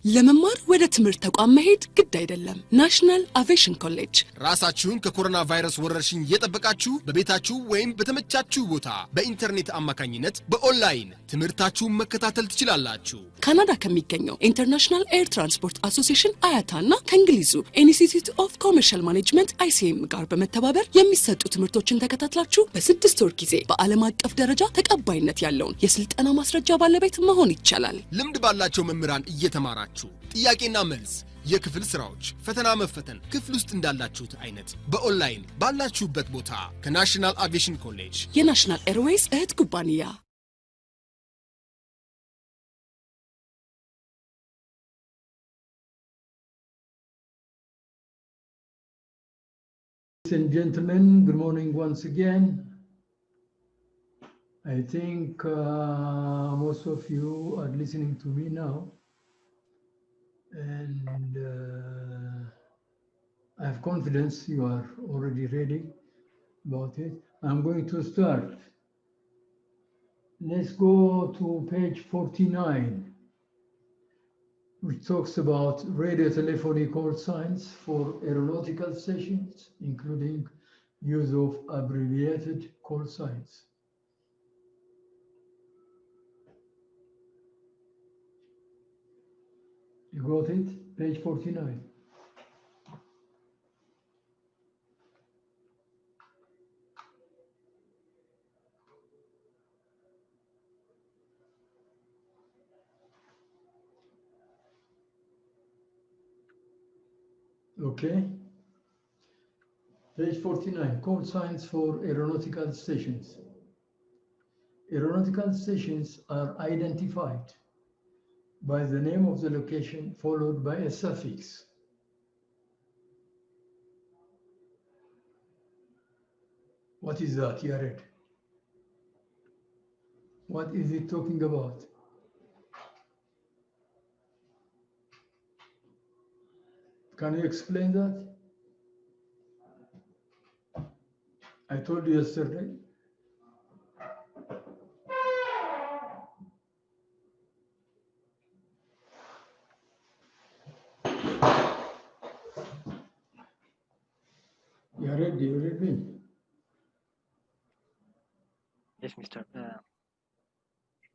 ለመማር ወደ ትምህርት ተቋም መሄድ ግድ አይደለም። ናሽናል አቪዬሽን ኮሌጅ ራሳችሁን ከኮሮና ቫይረስ ወረርሽኝ እየጠበቃችሁ በቤታችሁ ወይም በተመቻችሁ ቦታ በኢንተርኔት አማካኝነት በኦንላይን ትምህርታችሁን መከታተል ትችላላችሁ። ካናዳ ከሚገኘው ኢንተርናሽናል ኤር ትራንስፖርት አሶሲዬሽን አያታና ከእንግሊዙ ኢንስቲትዩት ኦፍ ኮመርሻል ማኔጅመንት ICM ጋር በመተባበር የሚሰጡ ትምህርቶችን ተከታትላችሁ በ6 ወር ጊዜ በዓለም አቀፍ ደረጃ ተቀባይነት ያለውን የስልጠና ማስረጃ ባለቤት መሆን ይቻላል። ልምድ ባላቸው መምህራን እየተማራችሁ ጥያቄና መልስ የክፍል ስራዎች ፈተና መፈተን ክፍል ውስጥ እንዳላችሁት አይነት በኦንላይን ባላችሁበት ቦታ ከናሽናል አቪዬሽን ኮሌጅ የናሽናል ኤርዌይስ እህት ኩባንያ Ladies and gentlemen, good morning once again. I think most of you are listening to me now. And I have confidence you are already ready about it. I'm going to start. Let's go to page 49, which talks about radio telephony call signs for aeronautical stations, including use of abbreviated call signs. You got it? Page 49. Okay. Page 49, call signs for aeronautical stations. Aeronautical stations are identified by the name of the location followed by a suffix. What is that, Yared? What is it talking about? Can you explain that? I told you yesterday. You read me? Yes, Mr.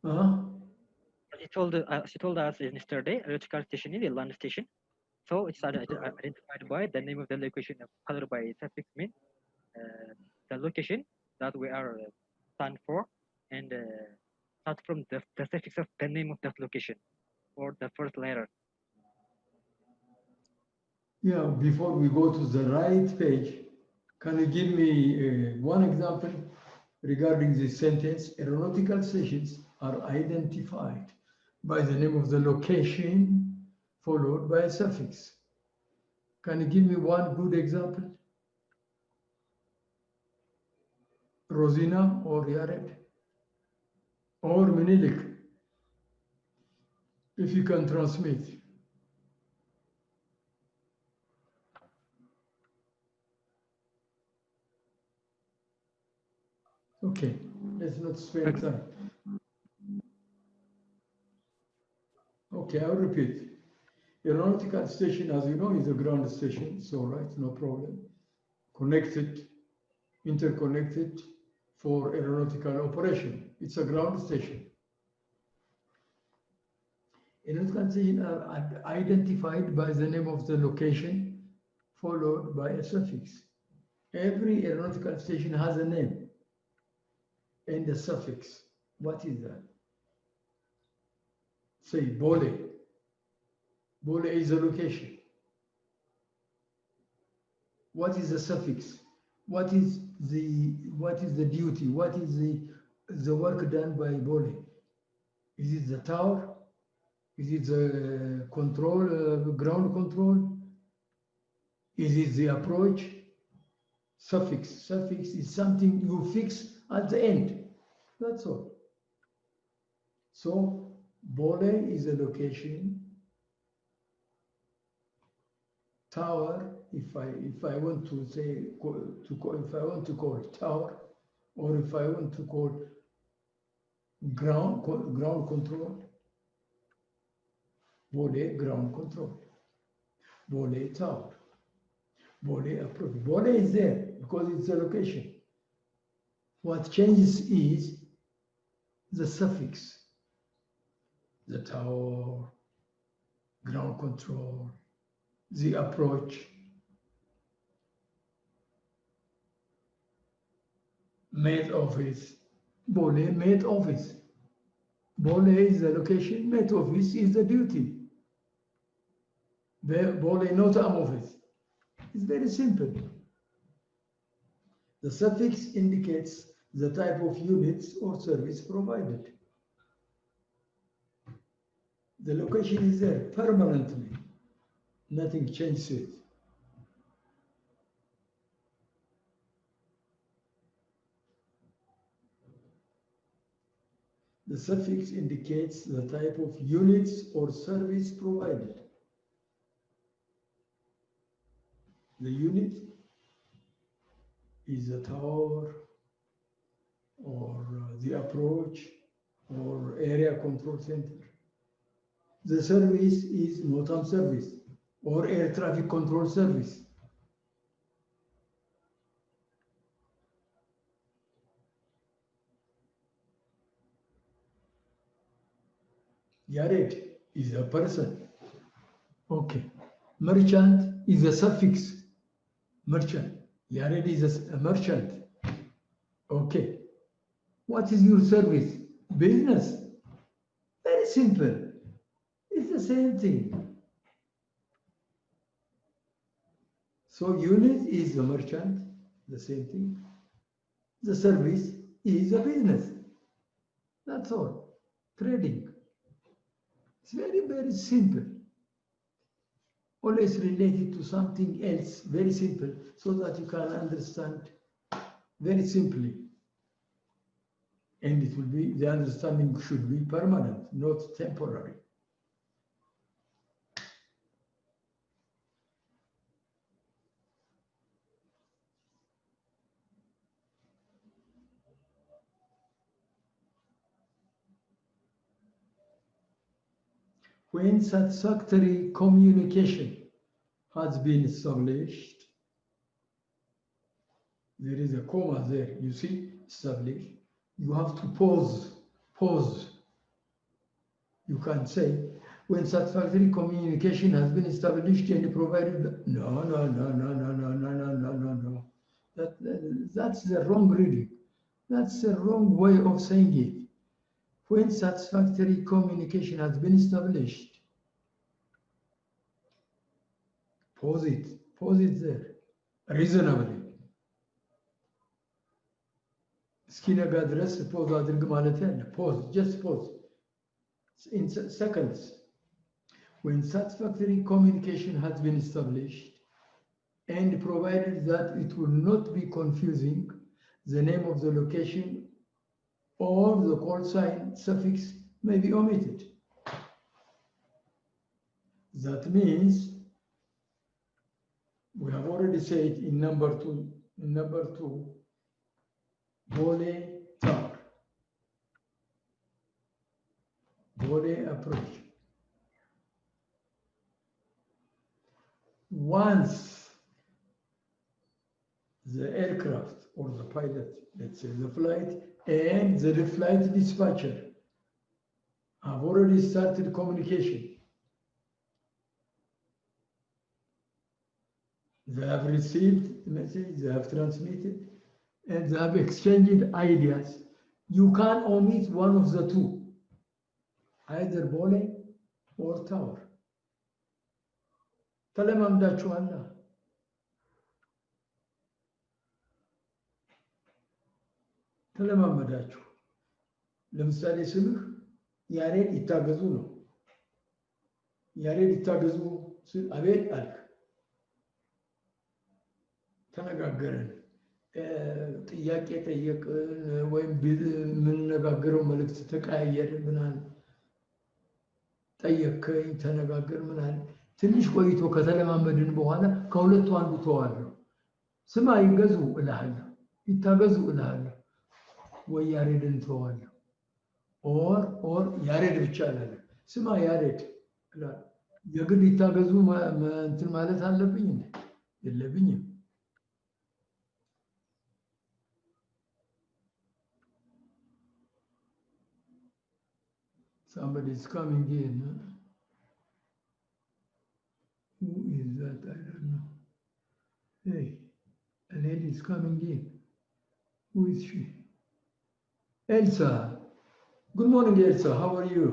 Uh-huh. She told us yesterday, electrical station is a land station. So it's identified by the name of the location, colored by suffix mean the location that we are stand for, and start from the suffix of the name of that location or the first letter. Yeah, before we go to the right page, can you give me one example regarding this sentence? Aeronautical stations are identified by the name of the location followed by a suffix. Can you give me one good example? Rosina or Yared or Menilik, if you can transmit. Okay, let's not spend time. Okay, I'll repeat. Aeronautical station, as you know, is a ground station. It's all right, no problem. Connected, interconnected for aeronautical operation. It's a ground station. Aeronautical stations are identified by the name of the location followed by a suffix. Every aeronautical station has a name and a suffix. What is that? Say Bole. Bole is a location. What is the suffix? What is the duty? What is the work done by Bole? Is it the tower? Is it the control, ground control? Is it the approach? Suffix. Suffix is something you fix at the end. That's all. So Bole is a location. Tower, if I want to say if I want to call tower, or if I want to call ground control, Bole ground control. Bole tower. Bole approach. Bole is there because it's a location. What changes is the suffix. The tower, ground control, the approach. Maid office. Bole, maid office. Bole is the location, maid office is the duty. Bole not am office. It's very simple. The suffix indicates the type of units or service provided. The location is there permanently. Nothing changes it. The suffix indicates the type of units or service provided. The unit is the tower or the approach or area control center. The service is NOTAM service or air traffic control service. Yared is a person. Okay. Merchant is a suffix. Merchant. Yared is a merchant. Okay. What is your service? Business. Very simple. It's the same thing. So unit is the merchant, the same thing. The service is a business. That's all. Trading. It's very, very simple. Always related to something else, very simple, so that you can understand very simply. And it will be, the understanding should be permanent, not temporary. When satisfactory communication has been established, there is a comma there, you see, established. You have to pause. You can say, when satisfactory communication has been established and provided, no. That's the wrong reading. That's the wrong way of saying it. When satisfactory communication has been established, pause it there, reasonably. እስኪነጋ ድረስ ፖዝ አድርግ ማለት ያለ just pause in seconds. When satisfactory communication has been established and provided that it will not be confusing, the name of the location or the call sign suffix may be omitted. That means we have already said in number two, Bole tower, Bole approach. Once the aircraft or the pilot, let's say the flight and the flight dispatcher have already started communication. They have received the message, they have transmitted, and they have exchanged ideas. You can't omit one of the two, either Bole or tower. ተለማምዳችኋላ። ተለማመዳችሁ። ለምሳሌ ስምህ ያሬድ ይታገዙ ነው። ያሬድ ይታገዙ ስል አቤት አልክ። ተነጋገርን። ጥያቄ ጠየቅን ወይም የምንነጋገረው መልእክት ተቀያየርን ምናምን ጠየቅከኝ ተነጋገር ምናምን ትንሽ ቆይቶ ከተለማመድን በኋላ ከሁለቱ አንዱ ተዋለሁ። ስማ ይገዙ እልሃለሁ፣ ይታገዙ እልሃለሁ፣ ወይ ያሬድን ተዋለሁ። ኦር ያሬድ ብቻ እላለሁ። ስማ ያሬድ የግድ ይታገዙ እንትን ማለት አለብኝ እንዴ? የለብኝም። Somebody is coming in. Who is that? I don't know. Hey, a lady is coming in. Who is she? Elsa. Good morning, Elsa. How are you?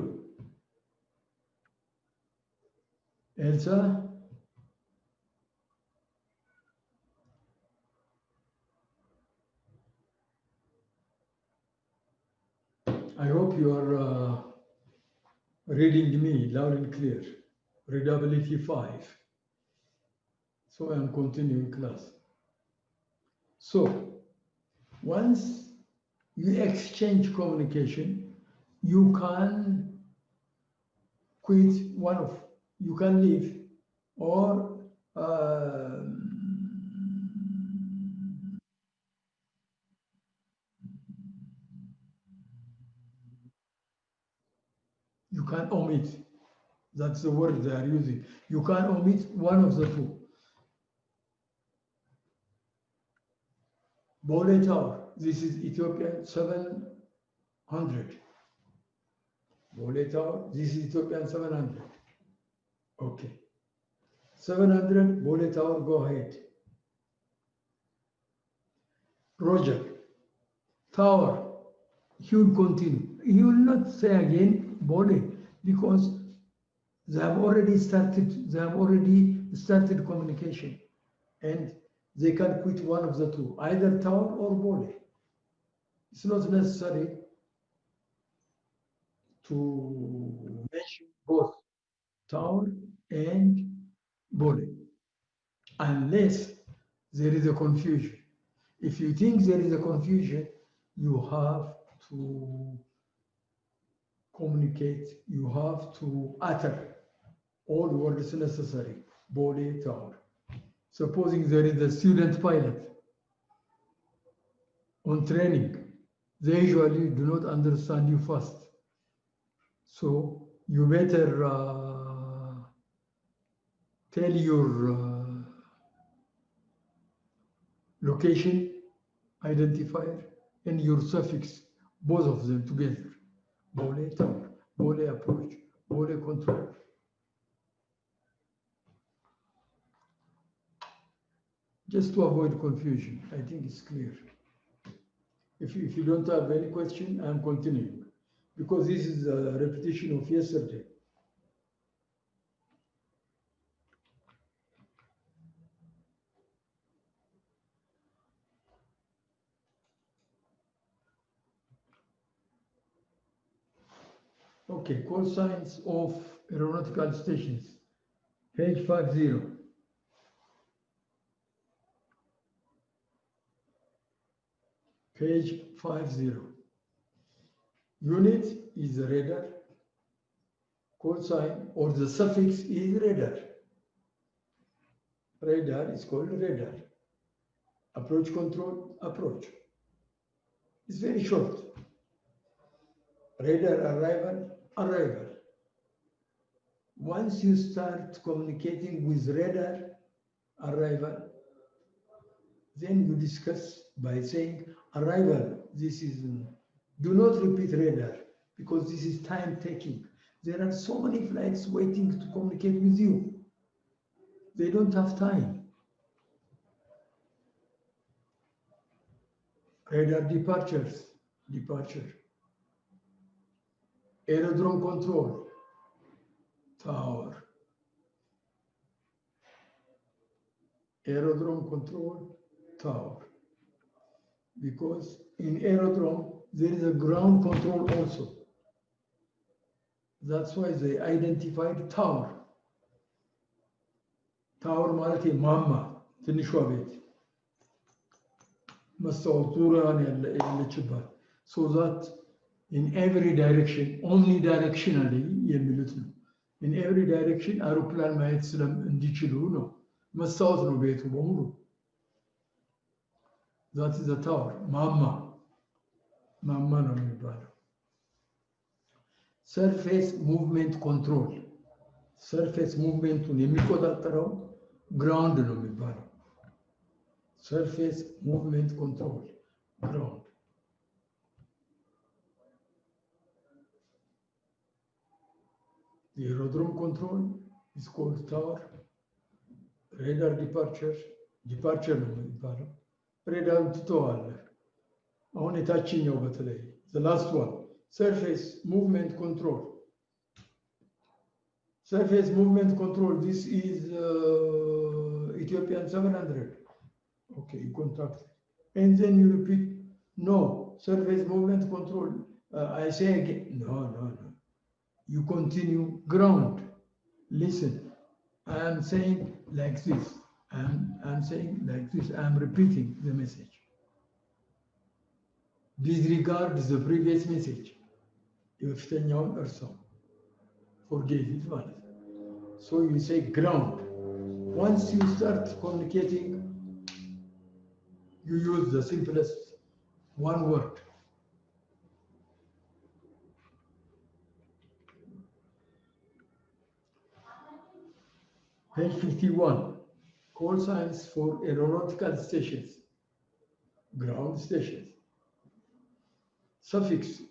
Elsa? I hope you are reading me loud and clear. Readability 5. So I'm continuing class. So once you exchange communication, you can quit you can leave or you can omit. That's the word they are using. You can omit one of the two. Bole Tower, this is Ethiopian 700. Bole Tower, this is Ethiopian 700. Okay. 700, Bole Tower, go ahead. Roger, Tower, he will continue. He will not say again Bole because they have already started communication and they can quit one of the two, either Tower or Bole. It's not necessary to mention both Tower and Bole, unless there is a confusion. If you think there is a confusion, you have to communicate, you have to utter all words necessary, Bole, Tower. Supposing there is a student pilot on training, they usually do not understand you fast. So you better tell your location identifier and your suffix, both of them together. Bole Tower, Bole approach, Bole control. Just to avoid confusion, I think it's clear. If you don't have any question, I'm continuing because this is a repetition of yesterday. Okay, call signs of aeronautical stations, page 50. Page 50. Unit is the radar. Call sign or the suffix is radar. Radar is called radar. Approach control, approach. It's very short. Radar arrival, arrival. Once you start communicating with radar arrival, then you discuss by saying arrival. This is, do not repeat radar because this is time taking. There are so many flights waiting to communicate with you. They don't have time. Radar departures, departure. Aerodrome control, Tower. Aerodrome control, Tower. Because in aerodrome, there is a ground control also. That's why they identified Tower. Tower ማለት ማማ ትንሿ ቤት መስታወት ዙሪያዋን ያለችባት so that in every direction omnidirectionally የሚሉት ነው in every direction አውሮፕላን ማየት እንዲችሉ ነው መስታወት ነው ቤቱ በሙሉ that is the tower ማማ ነው የሚባለው surface movement control ሰርፌስ ሙቭሜንቱን የሚቆጣጠረው ግራውንድ ነው የሚባለው። ሰርፌስ ሙቭሜንት ኮንትሮል ግራውንድ። የኤሮድሮም ኮንትሮል is called tower. ሬዳር ዲፓርቸር ነው የሚባለው። ሬዳር ትተዋለህ። አሁን የታችኛው በተለይ the last one surface movement control. Surface movement control, this is Ethiopian 700. Okay, you contact. And then you repeat, no, surface movement control. I say again, no. You continue ground. Listen, I am saying like this. I'm saying like this. I'm repeating the message. Disregard the previous message. የበፊተኛውን እርሳው። Forget it ማለት ነው። So you say ground. Once you start communicating, you use the simplest one word. Page 51, call signs for aeronautical stations, ground stations. Suffix,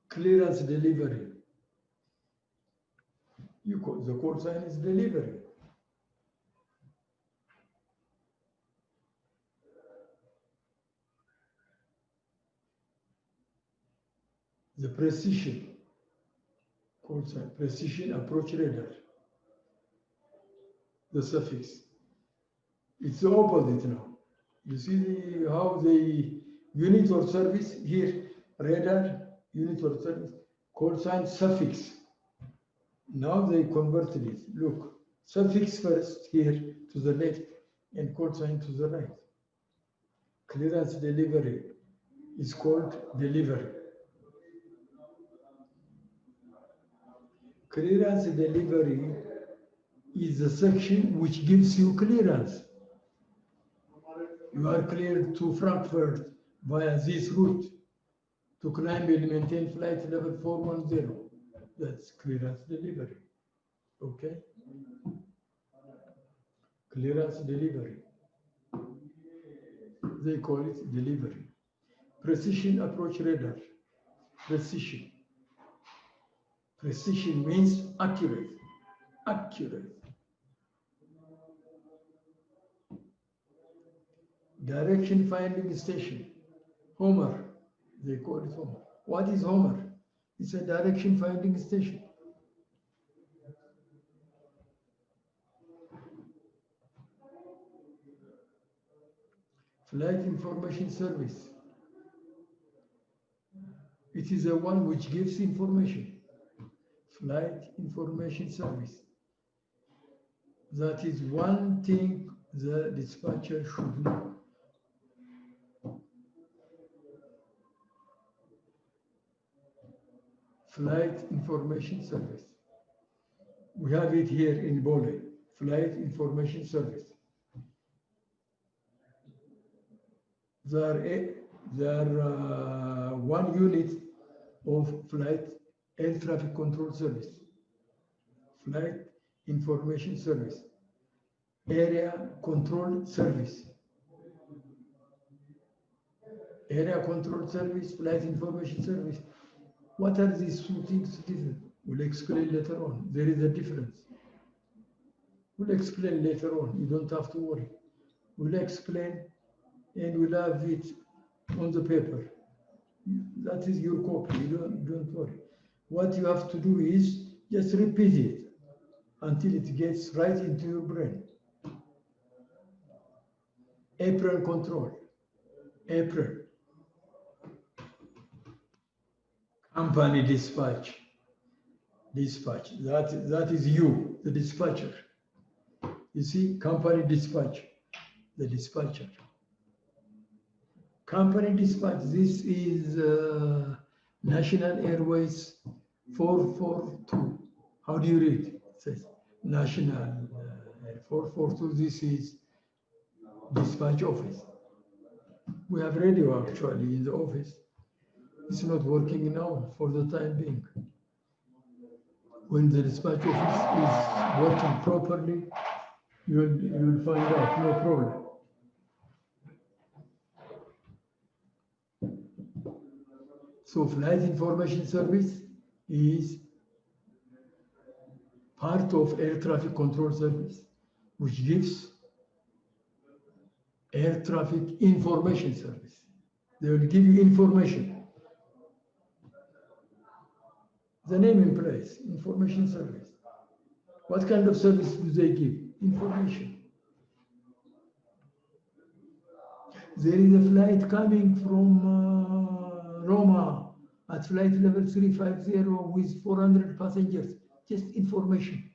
clearance delivery. The call sign is delivery. The precision, call sign, precision approach radar. The suffix. It's the opposite now. You see how the unit or service here, radar, unit or service, call sign suffix. Now they converted it. Look, suffix first here to the left and call sign to the right. Clearance delivery is called delivery. Clearance delivery is the section which gives you clearance. You are cleared to Frankfurt via this route to climb and maintain flight level 410. That's clearance delivery. Okay? Clearance delivery. They call it delivery. Precision approach radar. Precision. Precision means accurate. Accurate. Direction finding station. Homer. They call it Homer. What is Homer? It's a direction finding station. Flight information service. It is the one which gives information. Flight information service. That is one thing the dispatcher should know. Flight information service. We have it here in Bole, flight information service. There are one unit of flight air traffic control service, flight information service, area control service. Area control service, flight information service. What are these two things different? We'll explain later on. There is a difference. We'll explain later on. You don't have to worry. We'll explain and we'll have it on the paper. That is your copy. You don't worry. What you have to do is just repeat it until it gets right into your brain. Apron control. Apron. Company dispatch. Dispatch. That is you, the dispatcher. You see, company dispatch, the dispatcher. Company dispatch. This is National Airways 442. How do you read? It says National 442. This is dispatch office. We have radio actually in the office. It's not working now for the time being. When the dispatch office is working properly, you'll find out, no problem. So flight information service is part of air traffic control service, which gives air traffic information service. They will give you information. The name implies information service. What kind of service do they give? Information. There is a flight coming from Roma at flight level 350 with 400 passengers. Just information.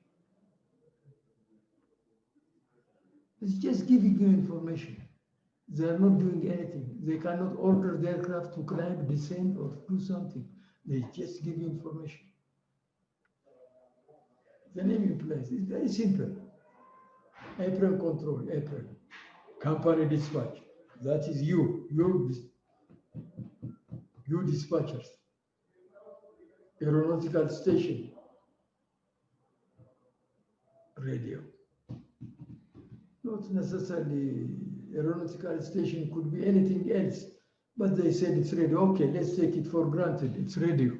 It's just giving you information. They are not doing anything. They cannot order the aircraft to climb, descend, or do something. They just give you information. The name implies it's very simple. Apron control, apron. Company dispatch. That is you dispatchers. Aeronautical station. Radio. Not necessarily aeronautical station, could be anything else. But they said it's radio. Okay, let's take it for granted. It's radio.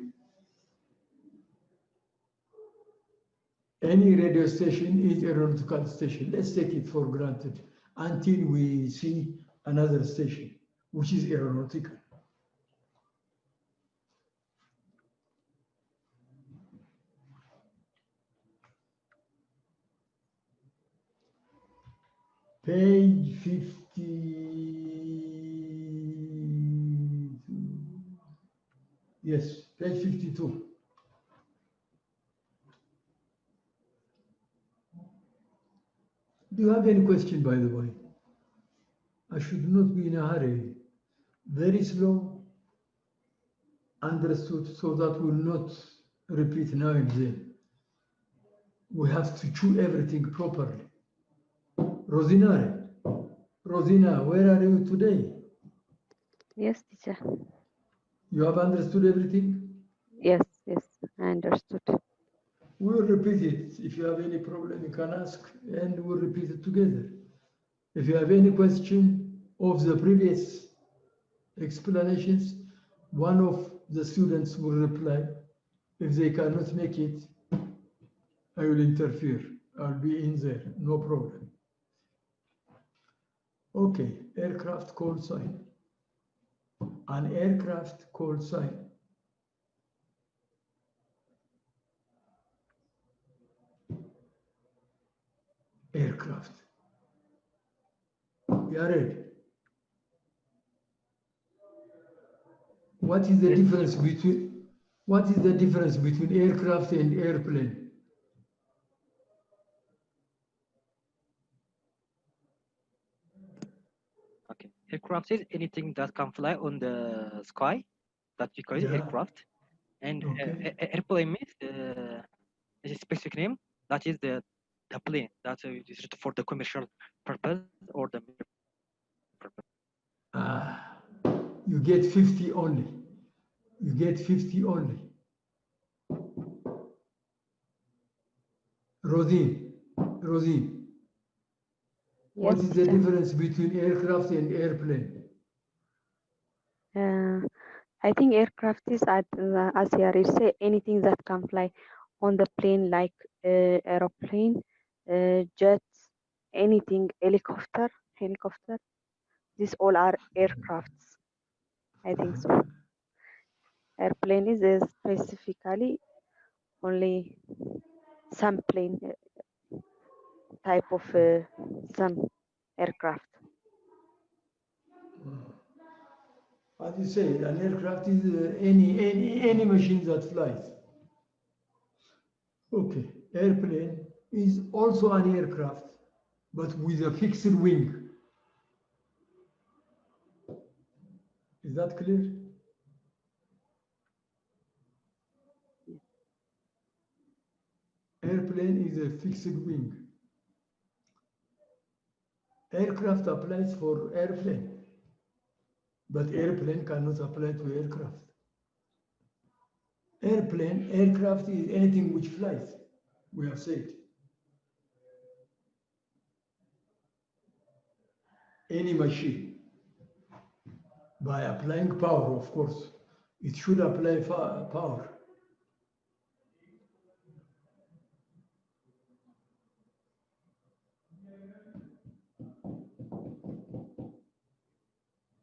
Any radio station is aeronautical station. Let's take it for granted until we see another station, which is aeronautical. Page 50. Yes, page 52. Do you have any question, by the way? I should not be in a hurry. Very slow, understood, so that will not repeat now and then. We have to chew everything properly. Rosina, where are you today? Yes, teacher. You have understood everything? Yes, I understood. We'll repeat it. If you have any problem, you can ask, and we'll repeat it together. If you have any question of the previous explanations, one of the students will reply. If they cannot make it, I will interfere. I'll be in there, no problem. Okay, aircraft call sign. An aircraft call sign. Aircraft. You are ready? What is the difference between aircraft and airplane? Okay. Aircraft is anything that can fly on the sky. That we call it aircraft. And Okay. airplane means is a specific name. That is the plane that is used for the commercial purpose or the purpose. You get 50 only. You get 50 only. Rosine, what Yes, is the teacher. difference between aircraft and airplane? I think aircraft is, as Yari say, anything that can fly on the plane, like aeroplane, jets, anything, helicopter. These all are aircrafts. I think so. Airplane is specifically only some plane type of some aircraft. As you say, an aircraft is any machine that flies. Okay, airplane is also an aircraft, but with a fixed wing. Is that clear? Airplane is a fixed wing. Aircraft applies for airplane, but airplane cannot apply to aircraft. Airplane, aircraft is anything which flies, we have said. Any machine, by applying power, of course, it should apply power.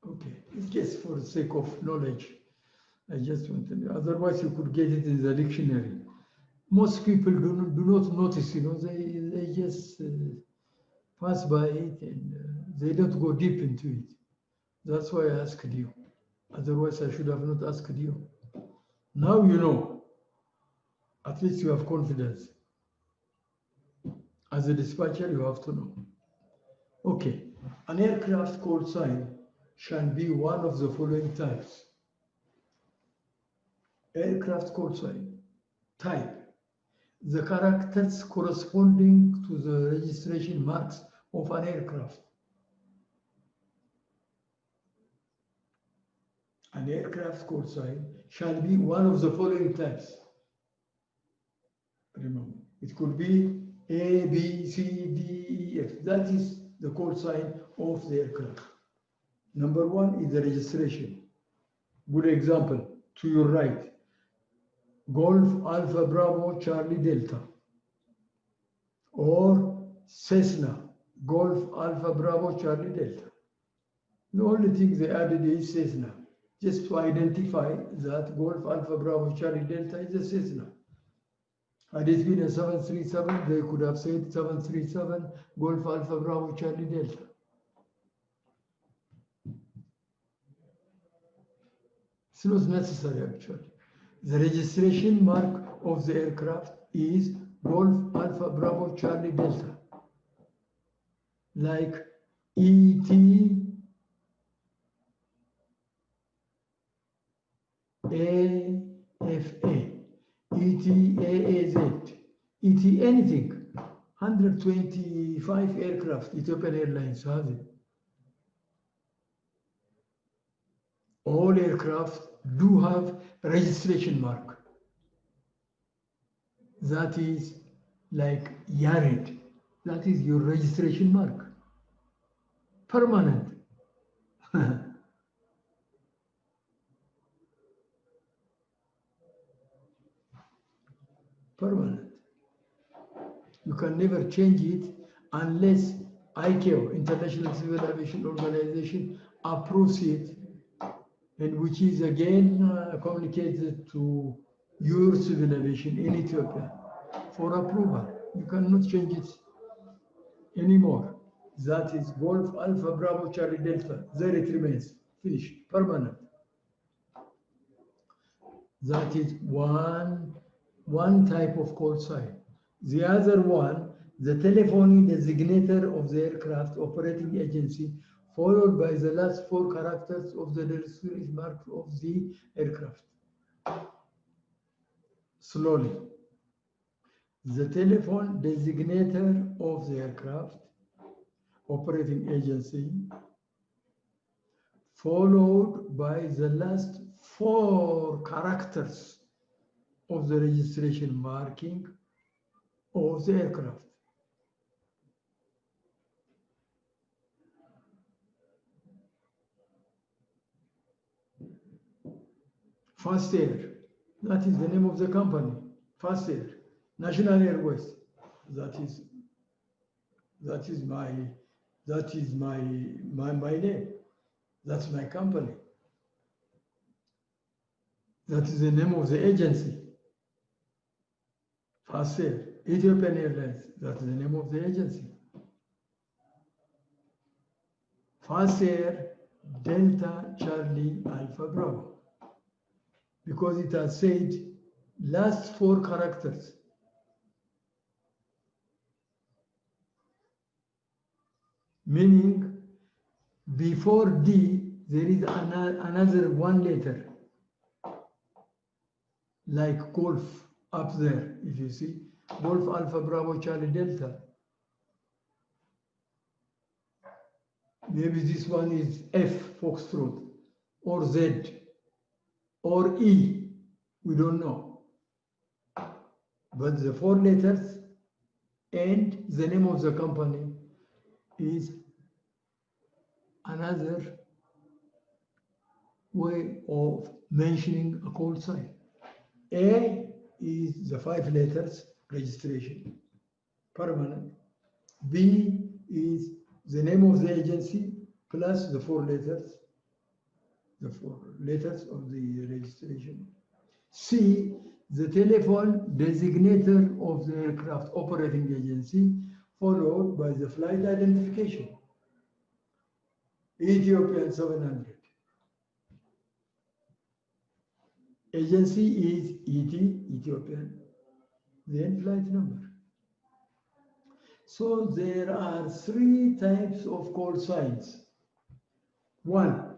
Okay, it's just for the sake of knowledge. I just want to know. Otherwise, you could get it in the dictionary. Most people do not notice, they just pass by it and they don't go deep into it. That's why I asked you. Otherwise, I should have not asked you. Now you know. At least you have confidence. As a dispatcher, you have to know. Okay, an aircraft call sign shall be one of the following types. Aircraft call sign type: the characters corresponding to the registration marks of an aircraft. An aircraft call sign shall be one of the following types. Remember, it could be A, B, C, D, E, F. That is the call sign of the aircraft. Number one is the registration. Good example, to your right, Golf Alpha Bravo Charlie Delta, or Cessna Golf Alpha Bravo Charlie Delta. The only thing they added is Cessna, just to identify that Golf Alpha Bravo Charlie Delta is a Cessna. Had it been a 737, they could have said 737 Golf Alpha Bravo Charlie Delta. It's not necessary actually. The registration mark of the aircraft is Golf Alpha Bravo Charlie Delta, like ET AFA, ETAAZ, ET anything. 125 aircraft Ethiopian Airlines has it. All aircraft do have registration mark. That is like Yared. That is your registration mark. Permanent. Permanent. You can never change it unless ICAO, International Civil Aviation Organization, approves it, and which is again communicated to your civil aviation in Ethiopia for approval. You cannot change it anymore. That is Golf Alpha Bravo Charlie Delta. There it remains, finished, permanent. That is one type of call sign. The other one, the telephony designator of the aircraft operating agency, followed by the last four characters of the registration mark of the aircraft. Slowly. The telephone designator of the aircraft operating agency, followed by the last four characters of the registration marking of the aircraft. Fast Air, that is the name of the company. Fast Air, National Airways, that is my name. That's my company. That is the name of the agency. Fast Air, Ethiopian Airlines, that's the name of the agency. Fast Air, Delta Charlie Alpha Bravo, because it has said last four characters. Meaning before D, there is another one letter, like Golf up there, if you see, Golf Alpha Bravo Charlie Delta. Maybe this one is F, Foxtrot, or Z, or E, we don't know. but the 4 letters and the name of the company is another way of mentioning a call sign. A is the 5 letters registration, permanent. B is the name of the agency plus the 4 letters, the 4 letters of the registration. C, the telephone designator of the aircraft operating agency, followed by the flight identification. Ethiopian 700. Agency is ET, Ethiopian, then flight number. So there are 3 types of call signs. 1,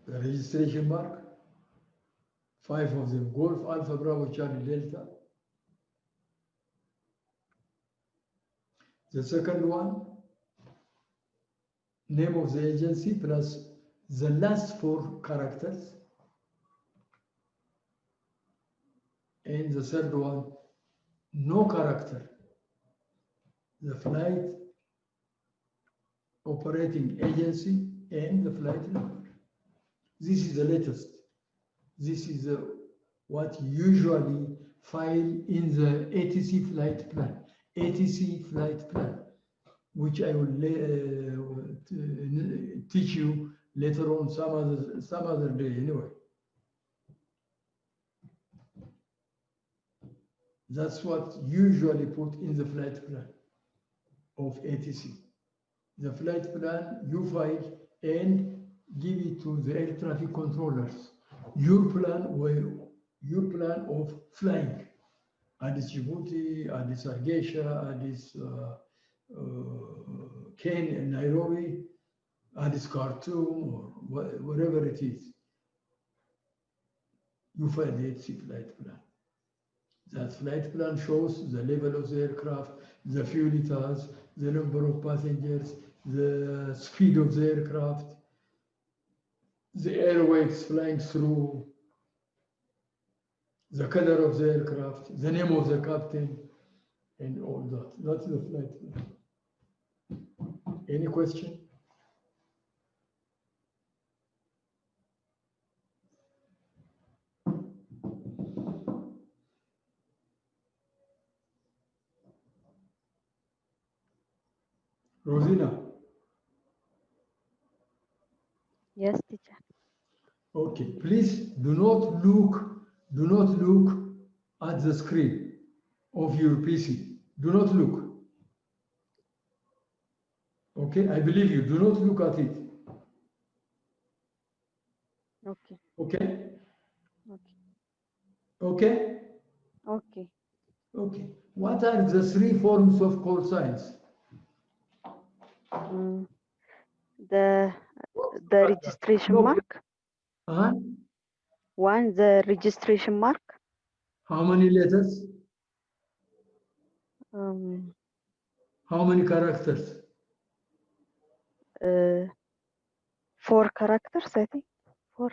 the registration mark, 5 of them, Golf, Alpha, Bravo, Charlie, Delta. The second one, name of the agency plus the last 4 characters. And the third one, no character, the flight operating agency and the flight number. This is the latest. This is what usually file in the ATC flight plan. ATC flight plan, which I will teach you later on some other day anyway. That's what usually put in the flight plan of ATC. The flight plan you file and give it to the air traffic controllers. Your plan of flying. Addis Djibouti, Addis Hargeisa, Addis Kenya, Nairobi, Addis Khartoum, or wherever it is. You file the ATC flight plan. That flight plan shows the level of the aircraft, the fuel it has, the number of passengers, the speed of the aircraft, the airways flying through, the color of the aircraft, the name of the captain, and all that. That's the flight plan. Any question? Rosina? Yes, teacher. Okay, please do not look at the screen of your PC. Do not look. Okay, I believe you. Do not look at it. Okay. Okay? Okay. Okay? Okay. Okay. What are the 3 forms of call signs? The registration No. mark. Huh? One, the registration mark. How many letters? How many characters? 4 characters, I think. 4.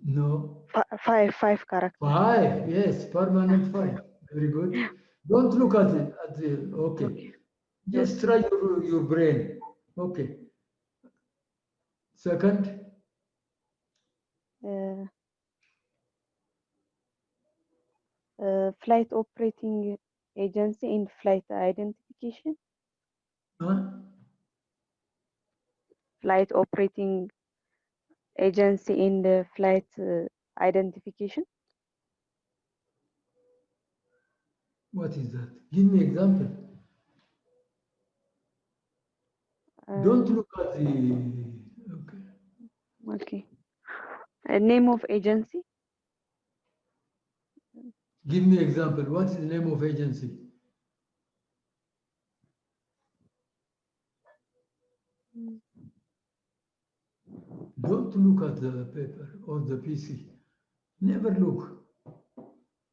No. 5 characters. 5. Yes, permanent 5. Very good. Don't look at it. Okay. Just try your brain. Okay. Second. Flight operating agency in flight identification. Huh? Flight operating agency in the flight identification. What is that? Give me example. Don't look at the. Okay. Okay. Name of agency. Give me example. What is the name of agency? Don't look at the paper or the PC. Never look.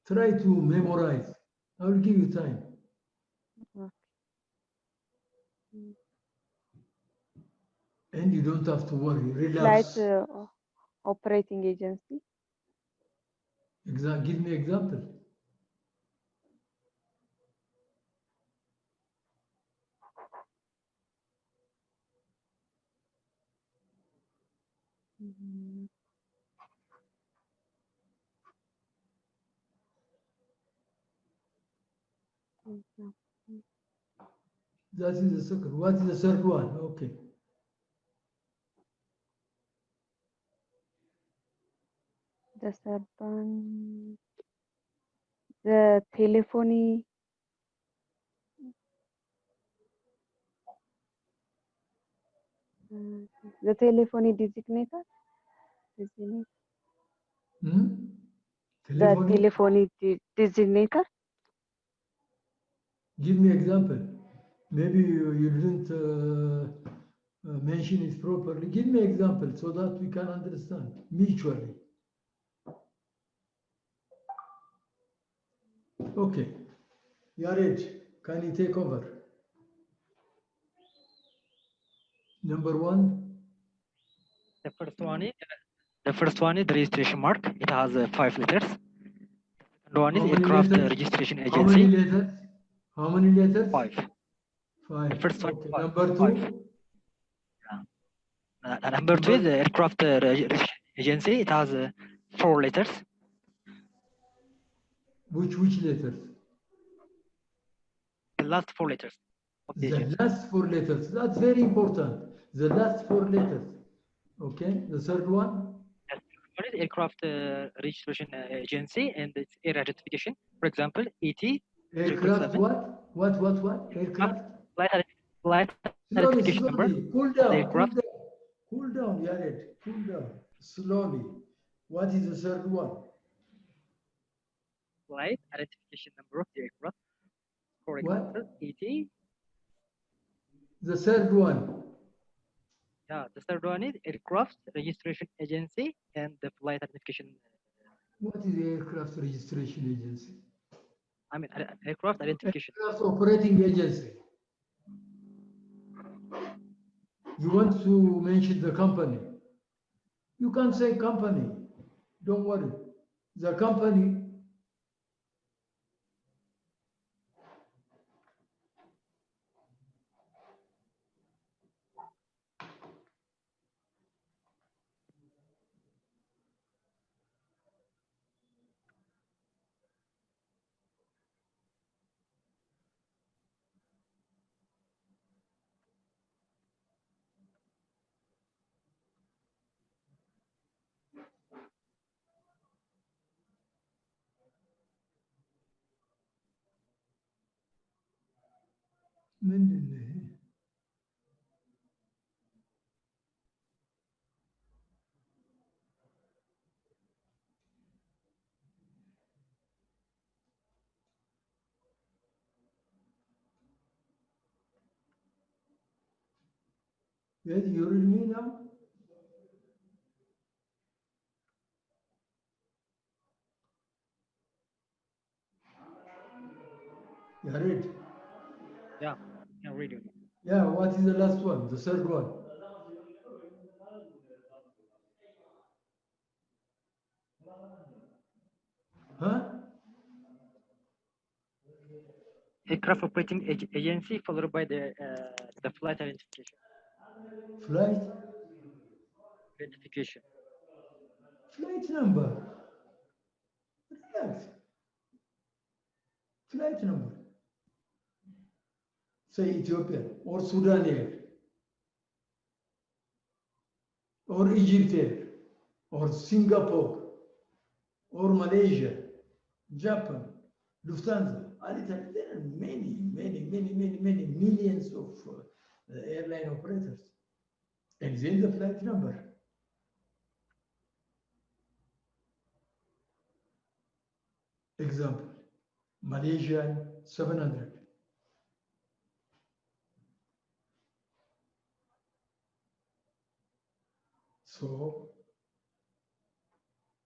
Try to memorize. I will give you time. And you don't have to worry. Flight Relax. operating agency. Give me example. Mhm. Example. That is the second. What is the third one? Okay. The third one, the telephony. The telephony designator. Designator. The Telephony. telephony designator. Give me example. Maybe you didn't mention it properly. Give me example so that we can understand mutually. Okay. Yared, can you take over? Number one. The first one is the registration mark. It has 5 letters. The one is How many aircraft letters? registration How many agency. letters? How many letters? 5. Five. The first one. Okay. 5. Number 5. two. Number 2 is the aircraft registration agency. It has 4 letters. Which letters? The last 4 letters of the The agency. last 4 letters. That's very important. The last 4 letters. Okay. The third one. One is aircraft registration agency and its air identification. For example, ET. Aircraft 777. what? Aircraft? Flight identification number. Slowly. Cool The down. aircraft. Cool down, Yared. Cool down. Slowly. What is the third one? Flight identification number of the aircraft. For What? example, ET. The third one. Yeah, the third one is aircraft registration agency and the flight identification. What is the aircraft registration agency? I mean, aircraft identification. Aircraft operating agency. You want to mention the company. You can say company. Don't worry. The company. من اللي you read me now? You read? Yeah, I can read you. Yeah, what is the last one? The third one? Huh? Aircraft operating agency followed by the flight identification. Flight? Identification. Flight number. Relax. Flight number. Say Ethiopian or Sudan Air or Egypt Air or Singapore or Malaysia, Japan, Lufthansa. There are many millions of airline operators. And then the flight number. Example, Malaysian 700. So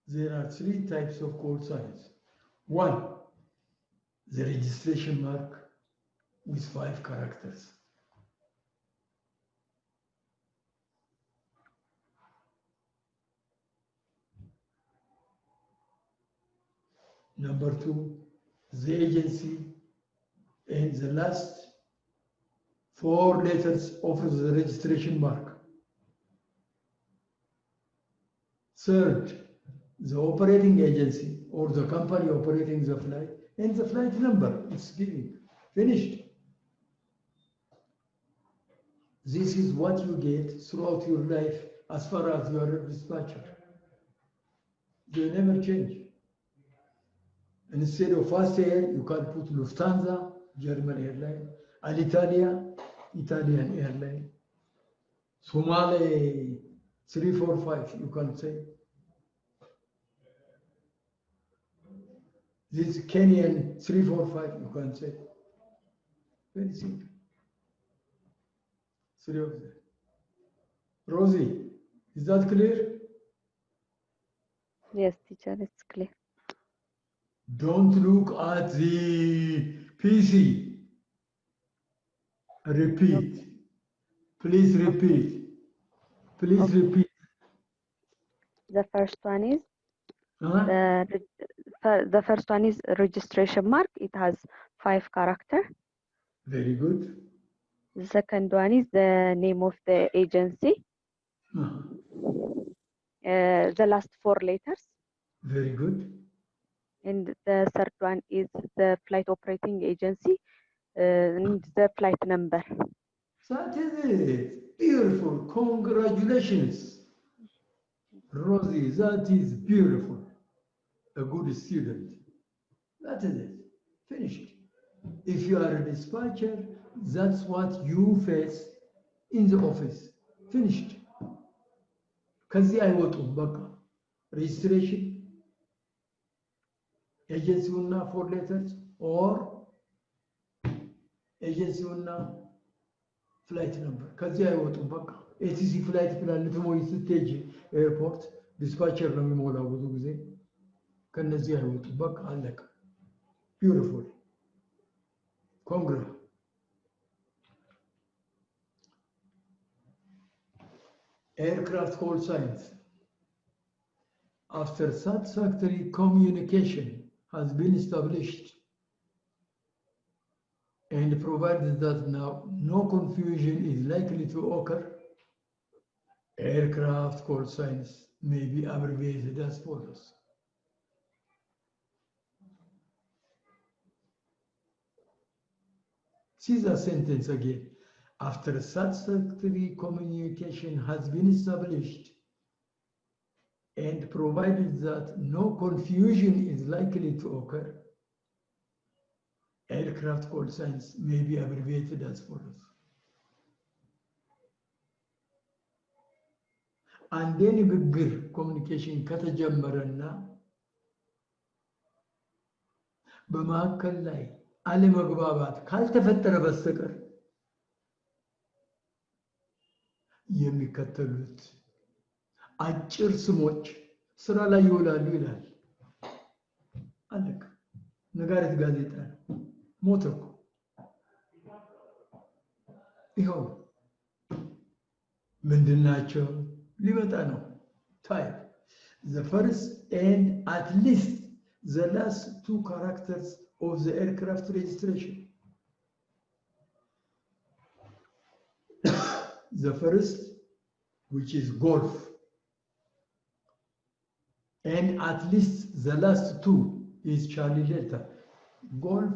there are 3 types of call signs. One, the registration mark with 5 characters. Number two, the agency, and the last four letters of the registration mark. Third, the operating agency or the company operating the flight and the flight number it's giving. Finished. This is what you get throughout your life as far as you are a dispatcher. They never change. Instead of Fast Air, you can put Lufthansa, German airline, Alitalia, Italian airline, Somali 345, you can say. This Kenyan 345, you can say. Very simple. Three of them. Rosie, is that clear? Yes, teacher, it's clear. Don't look at the PC. Repeat. Please repeat. Please Okay. repeat. The first one is Huh? the first one is registration mark. It has 5 characters. Very good. The second one is the name of the agency. Uh-huh. The last 4 letters. Very good. And the third one is the flight operating agency and the flight number. That is it. Beautiful. Congratulations. Rosie, that is beautiful. A good student. That is it. Finished. If you are a dispatcher, that's what you face in the office. Finished. ከዚህ አይወጡም በቃ registration ኤጀንሲውና 4 letters or ኤጀንሲውና ፍላይት ነምበር ከዚህ አይወጡም በቃ ኤቲሲ ፍላይት ፕላን ልትሞይ ስትሄጂ ኤርፖርት ዲስፓቸር ነው የሚሞላው ብዙ ጊዜ ከነዚህ አይወጡም በቃ አለቀ ቢዩቲፉል ኮንግራ aircraft call signs. After satisfactory communication has been established and provided that now no confusion is likely to occur, aircraft call signs may be abbreviated as follows. See the sentence again. After satisfactory communication has been established and provided that no confusion is likely to occur, aircraft call signs may be abbreviated as follows. አንዴ ንግግር ኮሚኒኬሽን ከተጀመረና በመካከል ላይ አለመግባባት ካልተፈጠረ በስተቀር የሚከተሉት አጭር ስሞች ስራ ላይ ይውላሉ ይላል። አለቀ። ነጋሪት ጋዜጣ ሞተ እኮ ይኸው ምንድን ናቸው? ሊመጣ ነው። ታይፕ the first and at least the last 2 characters of the aircraft registration. The first, which is golf, and at least the last 2 is Charlie Delta. Golf,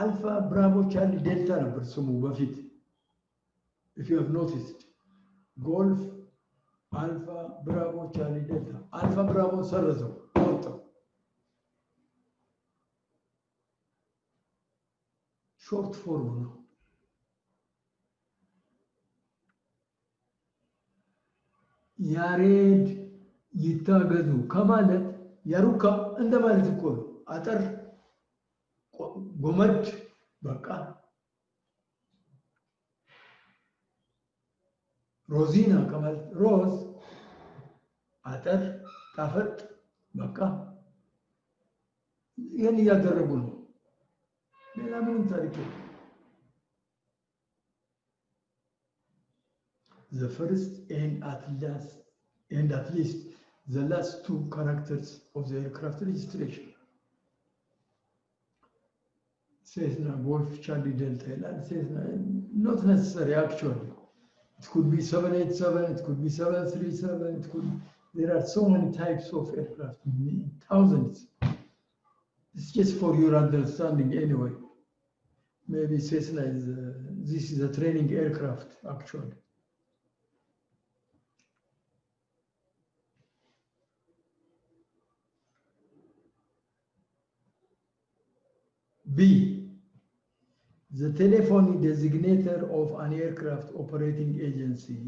Alpha, Bravo, Charlie Delta ነበር ስሙ በፊት. If you have noticed, golf, Alpha, Bravo, Charlie Delta. Alpha, Bravo ሰረዘው ወጣው. Short form ነው. ያሬድ ይታገዙ ከማለት ያሩካ እንደማለት እኮ ነው። አጠር ጎመድ በቃ ሮዚና ከማለት ሮዝ አጠር ጣፈጥ በቃ ይህን እያደረጉ ነው። ሌላ ምንም ታሪክ የለም። The first and at least the last 2 characters of the aircraft registration. Cessna Golf Charlie Delta ይላል። Cessna, not necessary actually. It could be 787, it could be 737, it could, there are so many types of aircraft, thousands. It's just for your understanding anyway. Maybe Cessna is, this is a training aircraft actually. B. The telephony designator of an aircraft operating agency,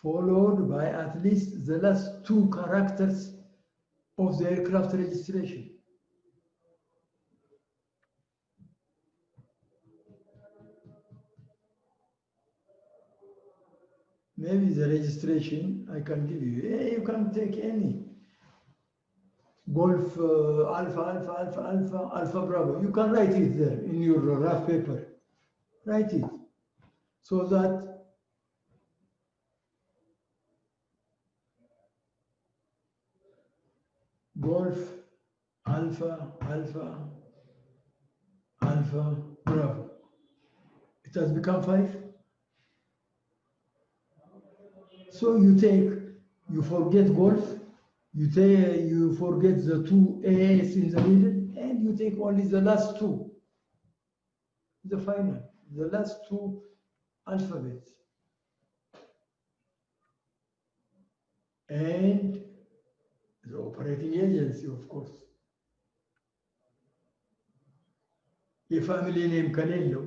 followed by at least the last two characters of the aircraft registration. Maybe the registration I can give you. You can take any. Golf Alpha, Alpha, Alpha, Alpha, Alpha Bravo. You can write it there in your rough paper. Write it so that Golf Alpha, Alpha, Alpha Bravo. It has become 5. So you forget Golf. You forget the 2 A's in the middle, and you take only the last 2, the final, the last 2 alphabets. And the operating agency, of course. የፋሚሊ ኔም ከሌለው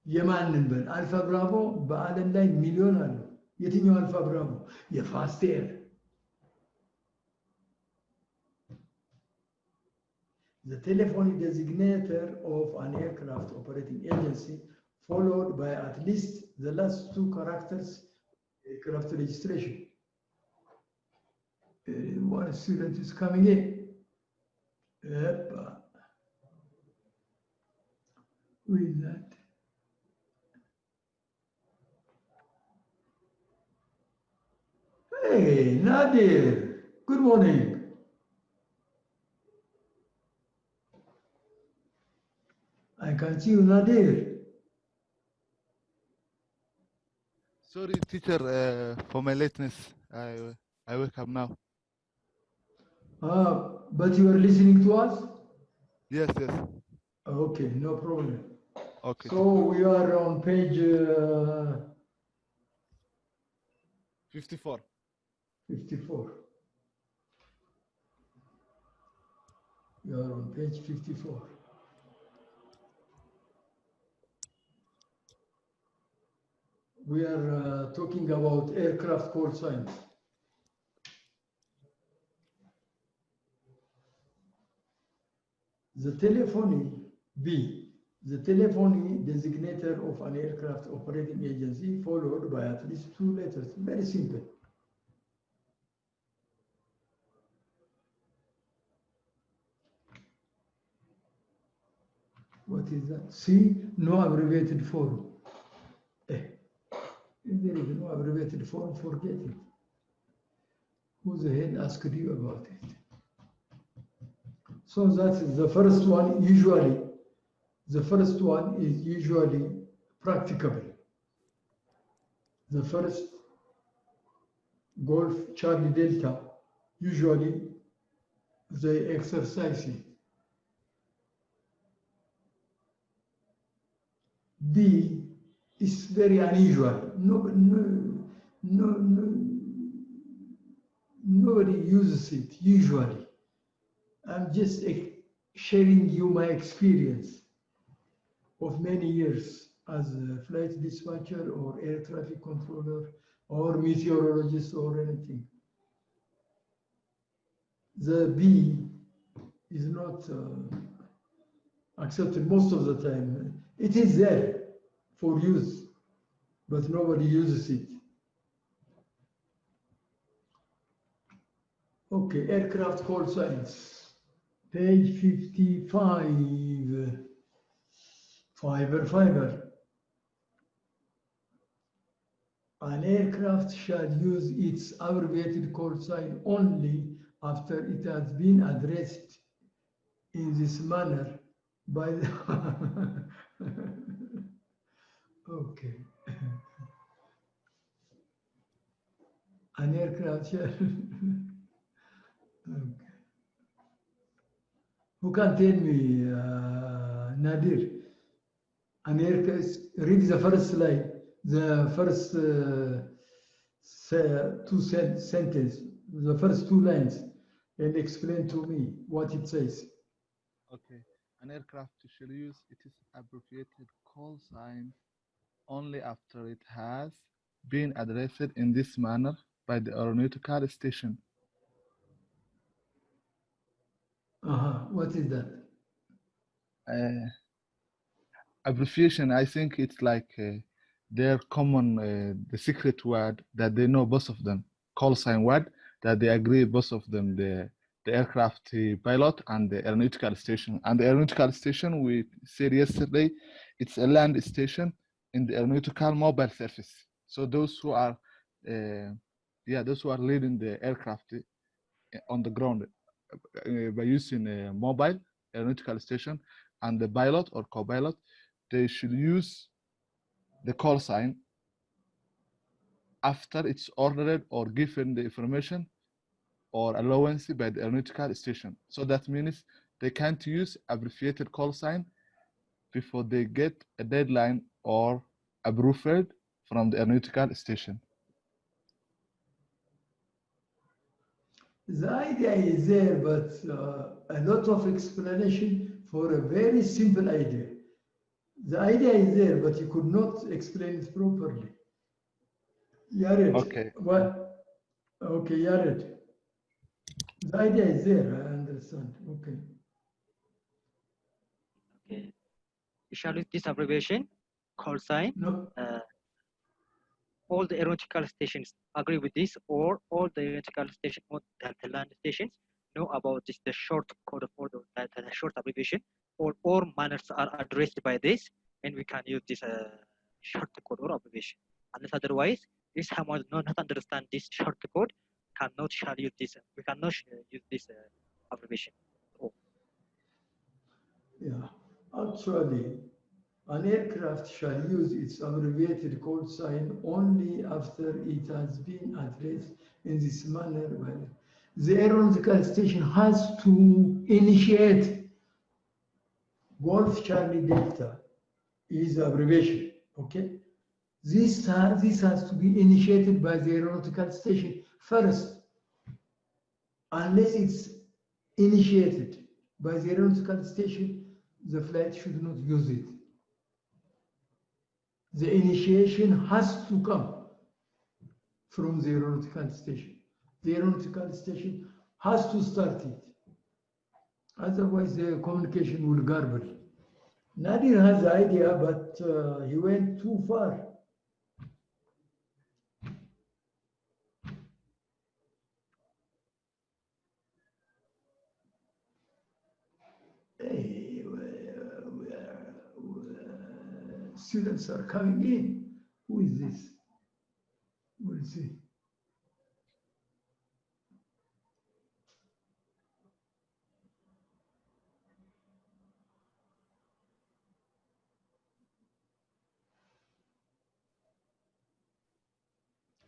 የማንን በል አልፋ ብራቮ በዓለም ላይ ሚሊዮን አለው። የትኛው አልፋ ብራቮ? የፋስት ኤር the telephony designator of an aircraft operating agency, followed by at least the last 2 characters aircraft registration. One student is coming in. Yep. Who is that? Hey, Nadir. Good morning. I can see you, Nadir. Sorry, teacher, for my lateness. I wake up now. But you are listening to us? Yes, yes. Okay, no problem. Okay. So we are on page 54. 54. You are on page 54. We are talking about aircraft call signs. The telephony, B, the telephony designator of an aircraft operating agency, followed by at least 2 letters. Very simple. What is that? C, no abbreviated form. If there is no abbreviated form, forget it. Who the hell asked you about it? So that is the first one. Usually, the first one is usually practicable. The first Golf Charlie Delta, usually they exercise it. B is very unusual. Nobody uses it usually. I'm just sharing you my experience of many years as a flight dispatcher or air traffic controller or meteorologist or anything. The B is not accepted most of the time. It is there for use, but nobody uses it. Okay, aircraft call signs. Page 55. Fiber. An aircraft shall use its abbreviated call sign only after it has been addressed in this manner by the okay. An aircraft shall okay. Who can tell me, Nadir? An aircraft, read the first slide, the first sentence, the first two lines, and explain to me what it says. Okay. An aircraft shall use its abbreviated call sign only after it has been addressed in this manner by the aeronautical station. What is that? Abbreviation, I think it's like their common, the secret word that they know, both of them, call sign word that they agree, both of them, the aircraft pilot and the aeronautical station. And the aeronautical station, we said yesterday, it's a land station in the aeronautical mobile service. So those who are, those who are leading the aircraft on the ground by using a mobile aeronautical station, and the pilot or co-pilot, they should use the call sign after it's ordered or given the information or allowance by the aeronautical station. So that means they can't use abbreviated call sign before they get a deadline or approved from the aeronautical station. The idea is there, but a lot of explanation for a very simple idea. The idea is there, but you could not explain it properly. Yared, Okay. what? Okay, Yared. The idea is there, I understand. Okay. Okay. We shall use this abbreviation, call sign. No, All the aeronautical stations agree with this, or all the aeronautical station or the land stations know about this, the short code of order, the short abbreviation, or all manners are addressed by this, and we can use this short code or abbreviation. Unless otherwise, if someone does not understand this short code, cannot shall use this. We cannot use this abbreviation. Oh. yeah. Actually, an aircraft shall use its abbreviated call sign only after it has been addressed in this manner. Well, the aeronautical station has to initiate Golf Charlie Delta is the abbreviation, okay? This has to be initiated by the aeronautical station first. Unless it's initiated by the aeronautical station, the flight should not use it. The initiation has to come from the aeronautical station. The aeronautical station has to start it. Otherwise, the communication will garble. Nadir has the idea, but he went too far. Hey, students are coming in. Who is this? We'll see.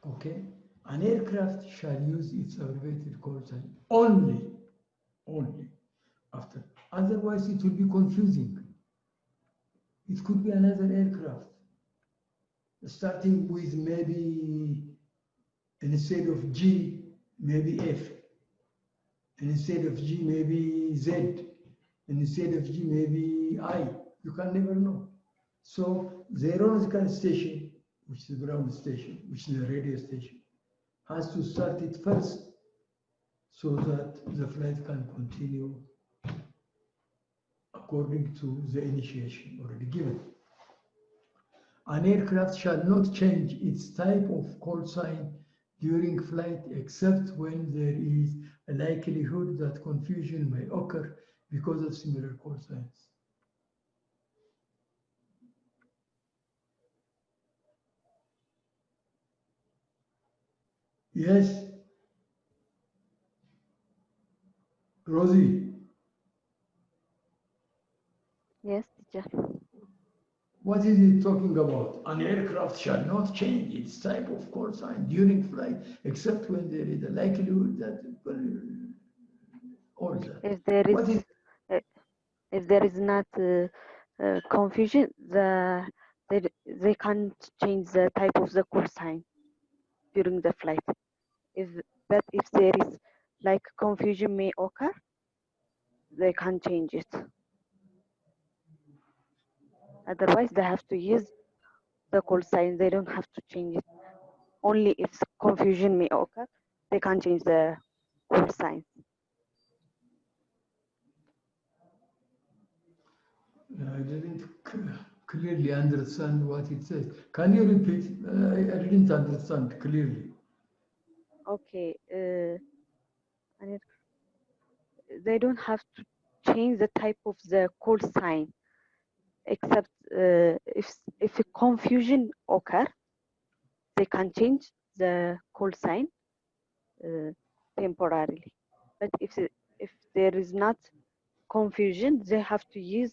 Okay, an aircraft shall use its abbreviated call sign only after. Otherwise, it will be confusing. It could be another aircraft, starting with maybe instead of G, maybe F, and instead of G, maybe Z, and instead of G, maybe I. You can never know. So the aeronautical station, which is the ground station, which is the radio station, has to start it first so that the flight can continue according to the initiation already given. An aircraft shall not change its type of call sign during flight except when there is a likelihood that confusion may occur because of similar call signs. Yes, Rosie. teacher. What is it talking about? An aircraft shall not change its type of call sign during flight, except when there is a likelihood that all that. If there What is is if there is not confusion, they can't change the type of the call sign during the flight. But if there is like confusion may occur, they can't change it. Otherwise, they have to use the call sign. They don't have to change it. Only if confusion may occur, they can't change the call sign. I didn't clearly understand what it says. Can you repeat? I didn't understand clearly. Okay. And they don't have to change the type of the call sign, except if a confusion occur, they can change the call sign temporarily. But if there is not confusion, they have to use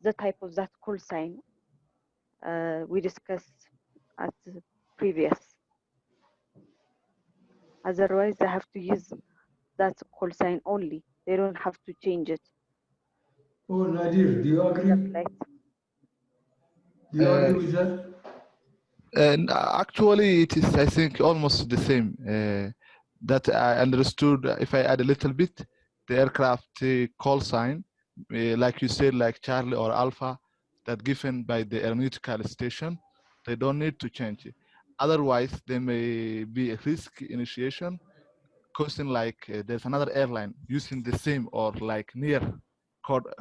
the type of that call sign we discussed at the previous. Otherwise, they have to use that call sign only. They don't have to change it. Oh, Nadir, do you agree? Like, Do you agree with that? And actually, it is, I think, almost the same. That I understood, if I add a little bit, the aircraft call sign, like you said, like Charlie or Alpha, that given by the aeronautical station, they don't need to change it. Otherwise, there may be a risk initiation, causing like there's another airline using the same or like near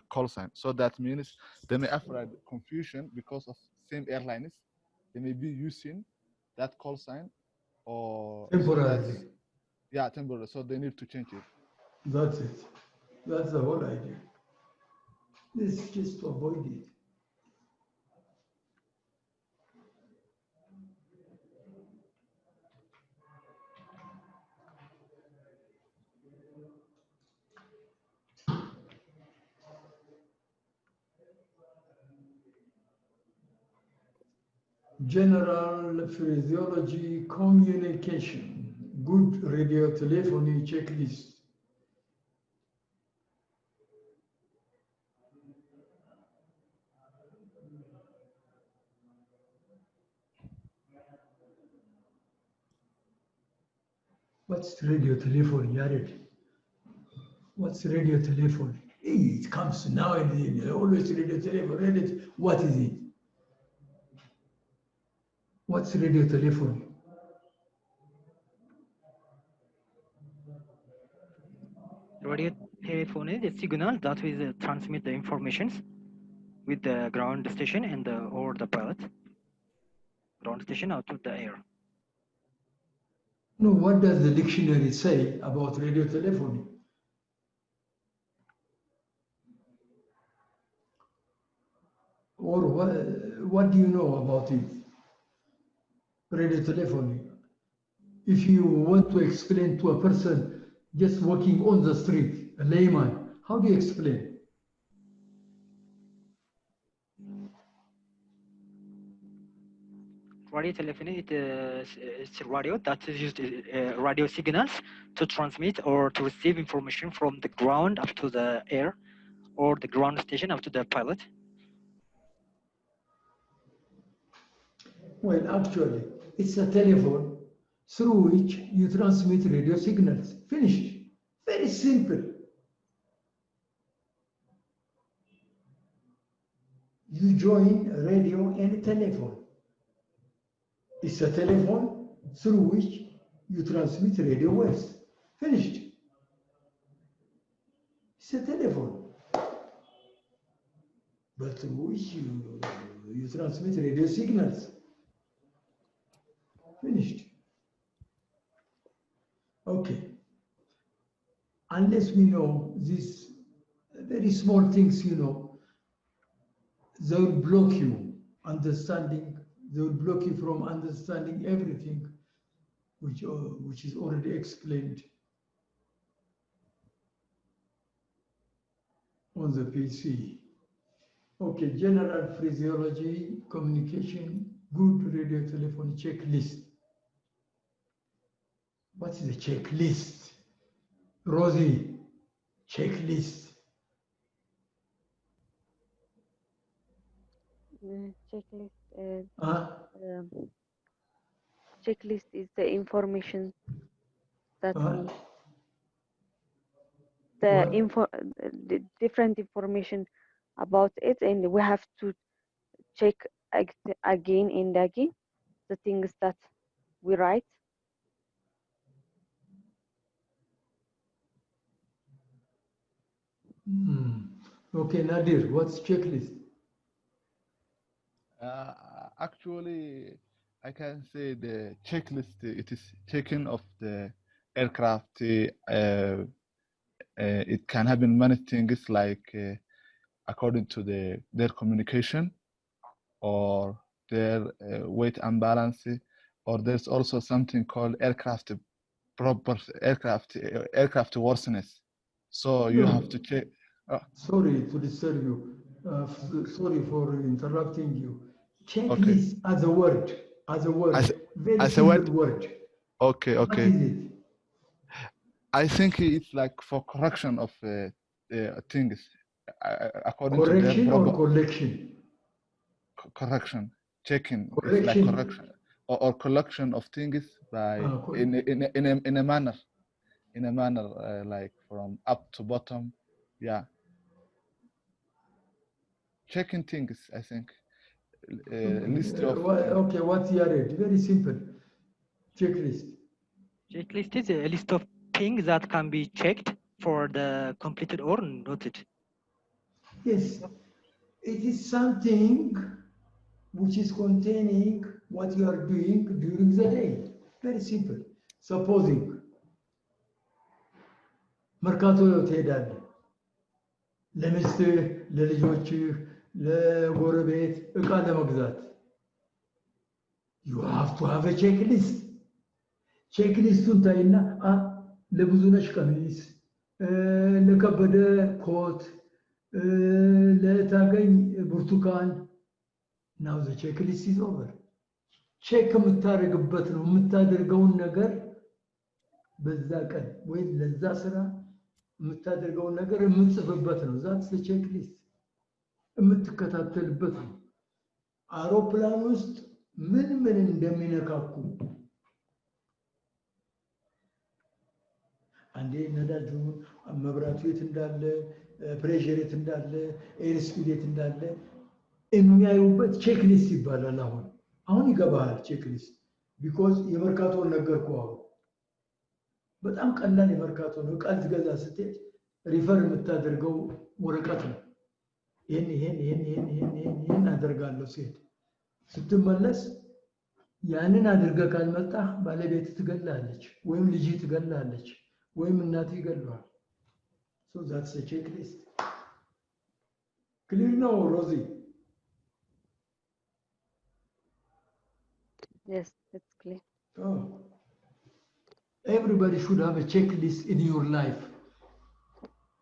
call sign. So that means they may avoid confusion because of same airlines. They may be using that call sign or Temporarily. yeah, temporary. So they need to change it. That's it. That's the whole idea. This is just to avoid it. General physiology communication, good radio telephony checklist. What's radio telephony, Yared? What's radio telephony? Hey, it comes now and then, always radio telephony. What is it? What's radio telephony? Radio telephony, the signal that will transmit the informations with the ground station and or the pilot. Ground station out of the air. No, what does the dictionary say about radio telephony? Or what do you know about it? Radio telephony. If you want to explain to a person just walking on the street, a layman, how do you explain? Radio telephony, it's a radio that is used radio signals to transmit or to receive information from the ground up to the air or the ground station up to the pilot. Well, actually, it's a telephone through which you transmit radio signals. Finished. Very simple. You join a radio and a telephone. It's a telephone through which you transmit radio waves. Finished. It's a telephone, but through which you transmit radio signals. Finished. Okay. Unless we know these very small things, they will block you understanding. They will block you from understanding everything, which is already explained on the PC. Okay, general phraseology, communication, good radio telephony checklist. What is a checklist? Rosie, checklist. Checklist. Huh? Checklist is the information that we the different information about it, and we have to check again and again the things that we write. Okay, Nadir, what's checklist? Actually, I can say the checklist. It is checking of the aircraft. It can happen many things like according to their communication or their weight and balance, or there's also something called aircraft worthiness. So you have to check. Sorry to disturb you. Sorry for interrupting you. Checklist Okay. as a word, very as a simple word. word. Okay. What is it? I think it's like for correction of things according Correction to their or collection? correction, checking. Correction. It's like correction or collection of things by in a manner, like from up to bottom. Yeah, checking things. I think list of. Okay, what's Yared? Very simple. Checklist. Checklist is a list of things that can be checked for the completed or noted. Yes, it is something which is containing what you are doing during the day. Very simple. Supposing መርካቶ ትሄዳለህ ለሚስትህ፣ ለልጆችህ፣ ለጎረቤት እቃ ለመግዛት you have to have a checklist. ቼክሊስቱን ታይና ለብዙነሽ ቀሚስ፣ ለከበደ ኮት፣ ለታገኝ ብርቱካን ናው ዘ ቼክሊስት ኢዝ ኦቨር። ቼክ የምታደርግበት ነው የምታደርገውን ነገር በዛ ቀን ወይም ለዛ ስራ የምታደርገውን ነገር የምትጽፍበት ነው። ዛትስ ዘ ቼክሊስት የምትከታተልበት ነው። አውሮፕላን ውስጥ ምን ምን እንደሚነካኩ አንዴ ነዳጁ መብራቱ የት እንዳለ፣ ፕሬሸር የት እንዳለ፣ ኤር ስፒድ የት እንዳለ የሚያዩበት ቼክሊስት ይባላል። አሁን ይገባሃል ቼክሊስት ቢኮዝ የመርካቶን ነገርኩህ። አሁን በጣም ቀላል የመርካቶ ነው። እቃ ልትገዛ ስትሄድ ሪፈር የምታደርገው ወረቀት ነው። ይሄን አደርጋለሁ ሲሄድ ስትመለስ ያንን አድርገህ ካልመጣህ ባለቤት ትገላለች፣ ወይም ልጅ ትገላለች፣ ወይም እናት ይገለዋል። so that's the checklist. Clear now, Rosie? Yes, it's clear. Everybody should have a checklist in your life.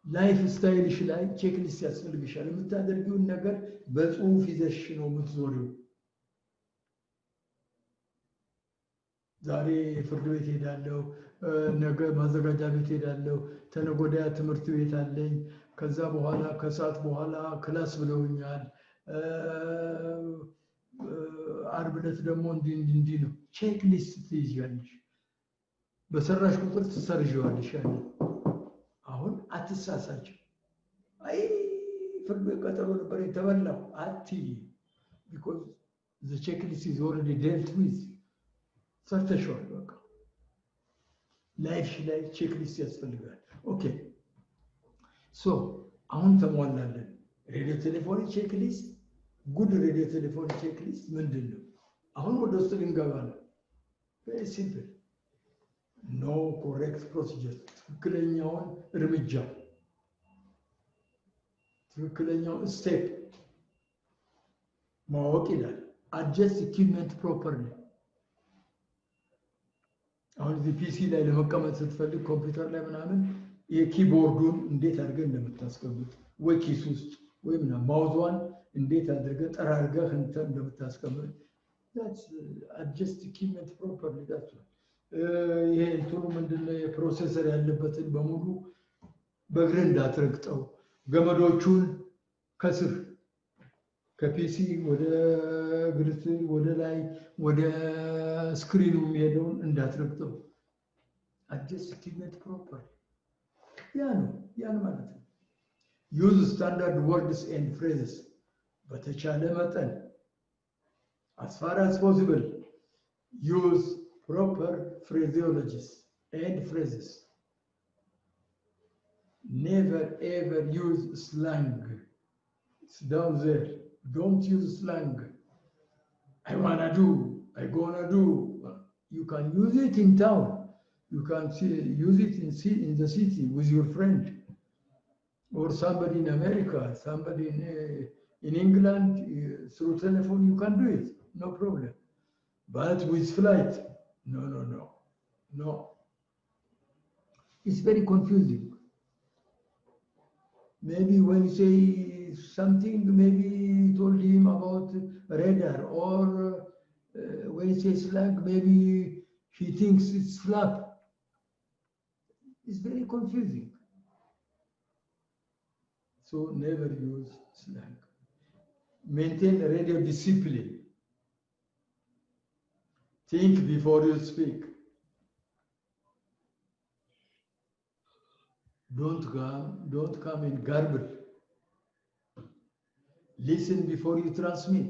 ላይፍ ስታይልሽ ላይ ቼክሊስት ያስፈልግሻል። የምታደርጊውን ነገር በጽሁፍ ይዘሽ ነው የምትዞሪው። ዛሬ ፍርድ ቤት ሄዳለሁ፣ ነገ ማዘጋጃ ቤት ሄዳለሁ፣ ተነገ ወዲያ ትምህርት ቤት አለኝ፣ ከዛ በኋላ ከሰዓት በኋላ ክላስ ብለውኛል፣ ዓርብ ዕለት ደግሞ እንዲህ ነው። ቼክሊስት ትይዣለሽ። በሰራሽ ቁጥር ትሰርዥዋለሽ። ያንን አሁን አትሳሳች። አይ ፍርድ ቤት ቀጠሮ ነበር የተበላው አትይ። ቢኮዝ ዘ ቼክሊስት ኢዝ ኦልሬዲ ዴልት ዊዝ ሰርተሽዋል። በቃ ላይፍሽ ላይ ቼክሊስት ያስፈልጋል። ኦኬ ሶ አሁን ተሟላለን። ሬዲዮ ቴሌፎኒ ቼክሊስት፣ ጉድ ሬዲዮ ቴሌፎኒ ቼክሊስት ምንድን ነው? አሁን ወደ ውስጥ ልንገባ ነው። ቬሪ ሲምፕል ኖ ኮሬክት ፕሮሲጀር፣ ትክክለኛውን እርምጃ፣ ትክክለኛውን ስቴፕ ማወቅ ይላል። አድጀስት ኢኩዊፕመንት ፕሮፐርሊ። አሁን እዚህ ፒሲ ላይ ለመቀመጥ ስትፈልግ ኮምፒውተር ላይ ምናምን የኪቦርዱን እንዴት አድርገን እንደምታስቀምጥ ወይ ኪስ ውስጥ ወይ ምናምን ማውዟን እንዴት አድርገህ ጠራርገህ እንትን እንደምታስቀምጥ that's adjust keep it properly that's ይሄ እንትኑ ምንድነው የፕሮሰሰር ያለበትን በሙሉ በእግርህ እንዳትረግጠው ገመዶቹን ከስር ከፒሲ ወደ ግርት ወደ ላይ ወደ ስክሪኑ የሚሄደውን እንዳትረግጠው adjust keep it properly ያን ማለት ነው use standard words and phrases በተቻለ መጠን as far as possible use proper phraseologies and phrases never ever use slang it's down there don't use slang I wanna do I gonna do you can use it in town you can use it in the city with your friend or somebody in America, somebody in England, through telephone, you can do it, no problem. But with flight, no. It's very confusing. Maybe when you say something, maybe you told him about radar, or when you say slang, maybe he thinks it's flap. It's very confusing. So never use slang. Maintain radio discipline. Think before you speak. Don't come in garble. Listen before you transmit.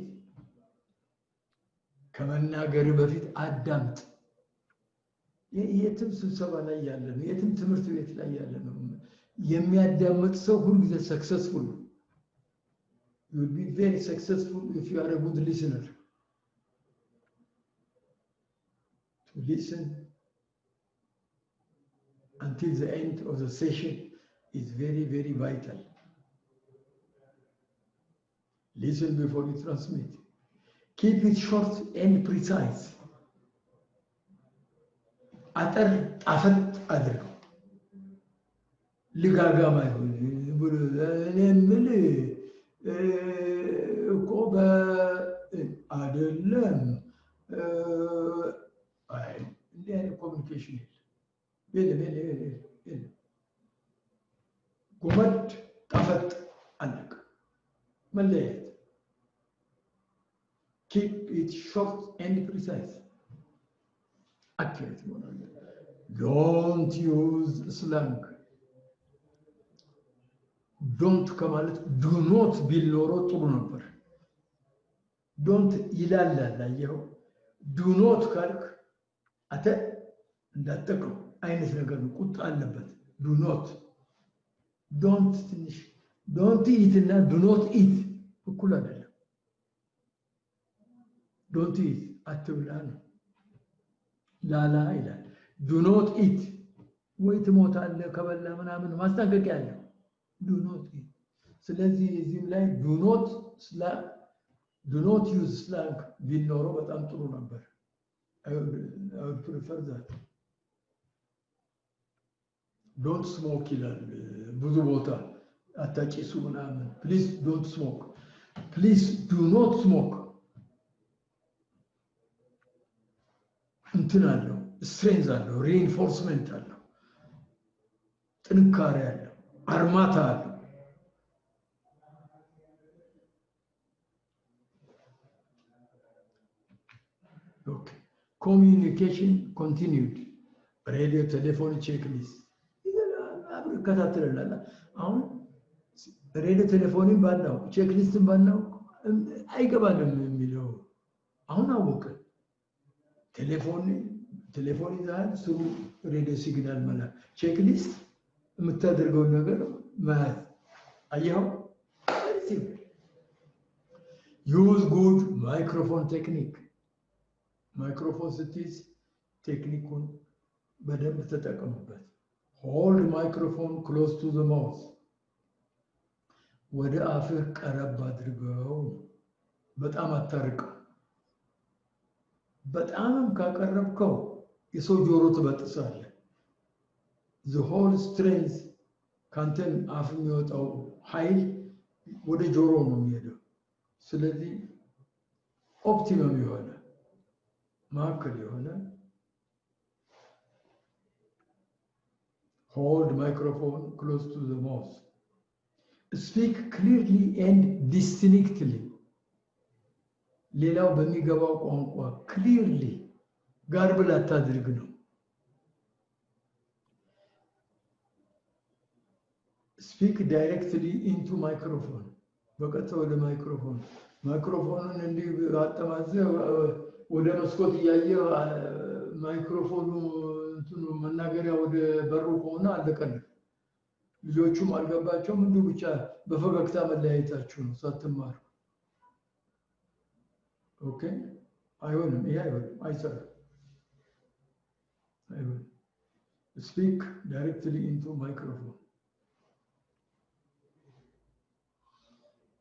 ከመናገር በፊት አዳምጥ። የትም ስብሰባ ላይ ያለ ነው፣ የትም ትምህርት ቤት ላይ ያለ ነው። የሚያዳምጥ ሰው ሁሉ ጊዜ successful. You will be very successful if you are a good listener. To listen until the end of the session is very, very vital. Listen before you transmit. Keep it short and precise. አጠር ጣፈጥ አድርገው ልጋጋማ ይሁን ብሎ እኔ ምን እኮ አይደለም አይ እንዲህ አይነት ኮሚኒኬሽን የለም ጎመድ ጣፈጥ አለቀ መለየት keep it short and precise accurate don't use slang don't ከማለት do not ቢል ኖሮ ጥሩ ነበር don't ይላል አየው do not ካልክ አተ እንዳትጠቀው አይነት ነገር ቁጣ አለበት do not don't ትንሽ don't eat እና do not eat እኩል አይደለም don't eat አትብላ ነው ላላ ይላል do not eat ወይ ትሞታለህ ከበላ ምናምን ማስጠንቀቂያ አለ do not eat ስለዚህ እዚህም ላይ do not use slang ቢኖር በጣም ጥሩ ነበር I would prefer that don't smoke ይላል ብዙ ቦታ አታጭሱ ምናምን please don't smoke please do not smoke እንትን አለው strength አለው reinforcement አለው ጥንካሬ አለው አርማታ አለው okay communication continued radio telephone checklist አብሮ ከታተለላላ አሁን ሬዲዮ ቴሌፎንን ባናው ቼክሊስትን ባናው አይገባንም የሚለው አሁን አወቀ ቴሌፎን ይዛል ስሩ ሬዲዮ ሲግናል መላ ቼክሊስት የምታደርገው ነገር ማለት አየው use good microphone technique microphone ስትይዝ ቴክኒኩን በደንብ ተጠቀሙበት hold microphone close to the mouth ወደ አፍህ ቀረብ አድርገው በጣም አታርቀው በጣም ካቀረብከው የሰው ጆሮ ትበጥሳለህ the whole strength ካንተን አፍ የሚወጣው ኃይል ወደ ጆሮ ነው የሚሄደው ስለዚህ ኦፕቲመም የሆነ ማዕከል የሆነ hold microphone close to the mouth. Speak clearly and distinctly. ሌላው በሚገባው ቋንቋ clearly ጋርብል አታድርግ ነው። Speak directly into microphone. በቀጥታ ወደ ማይክሮፎን ማይክሮፎኑን እንዲህ አጠማዘህ ወደ መስኮት እያየ ማይክሮፎኑ እንትኑ መናገሪያ ወደ በሩ ከሆነ አለቀልህ። ልጆቹም አልገባቸውም እንዲሁ ብቻ በፈገግታ መለያየታችሁ ነው ሳትማሩ። ኦኬ አይሆንም፣ ይሄ አይሆንም፣ አይሰራም። አይሆንም። ስፒክ ዳይሬክትሊ ኢንቱ ማይክሮፎን።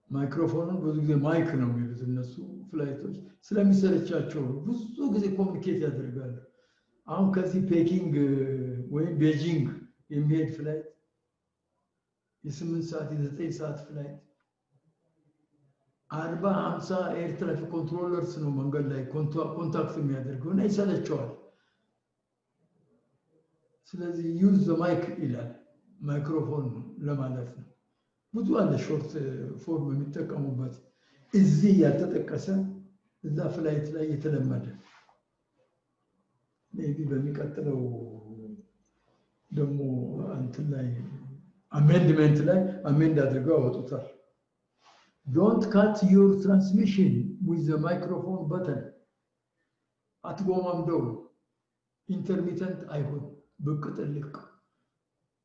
ማይክሮፎኑን ብዙ ጊዜ ማይክ ነው የሚሉት እነሱ ፍላይቶች ስለሚሰለቻቸው ነው። ብዙ ጊዜ ኮሚኒኬት ያደርጋሉ። አሁን ከዚህ ፔኪንግ ወይም ቤጂንግ የሚሄድ ፍላይት የ8 ሰዓት የ9 ሰዓት ፍላይት 40-50 ኤር ትራፊክ ኮንትሮለርስ ነው መንገድ ላይ ኮንታክት የሚያደርገው እና ይሰለቸዋል። ስለዚህ ዩዝ ዘ ማይክ ይላል። ማይክሮፎን ለማለት ነው። ብዙ አለ ሾርት ፎርም የሚጠቀሙበት እዚህ ያልተጠቀሰ እዛ ፍላይት ላይ የተለመደ ሜቢ በሚቀጥለው ደግሞ እንትን ላይ አሜንድመንት ላይ አሜንድ አድርገው አወጡታል። ዶንት ካት ዩር ትራንስሚሽን ዊዝ ዘ ማይክሮፎን በተን። አትጎማምደው። ኢንተርሚተንት አይሆን፣ ብቅ ጥልቅ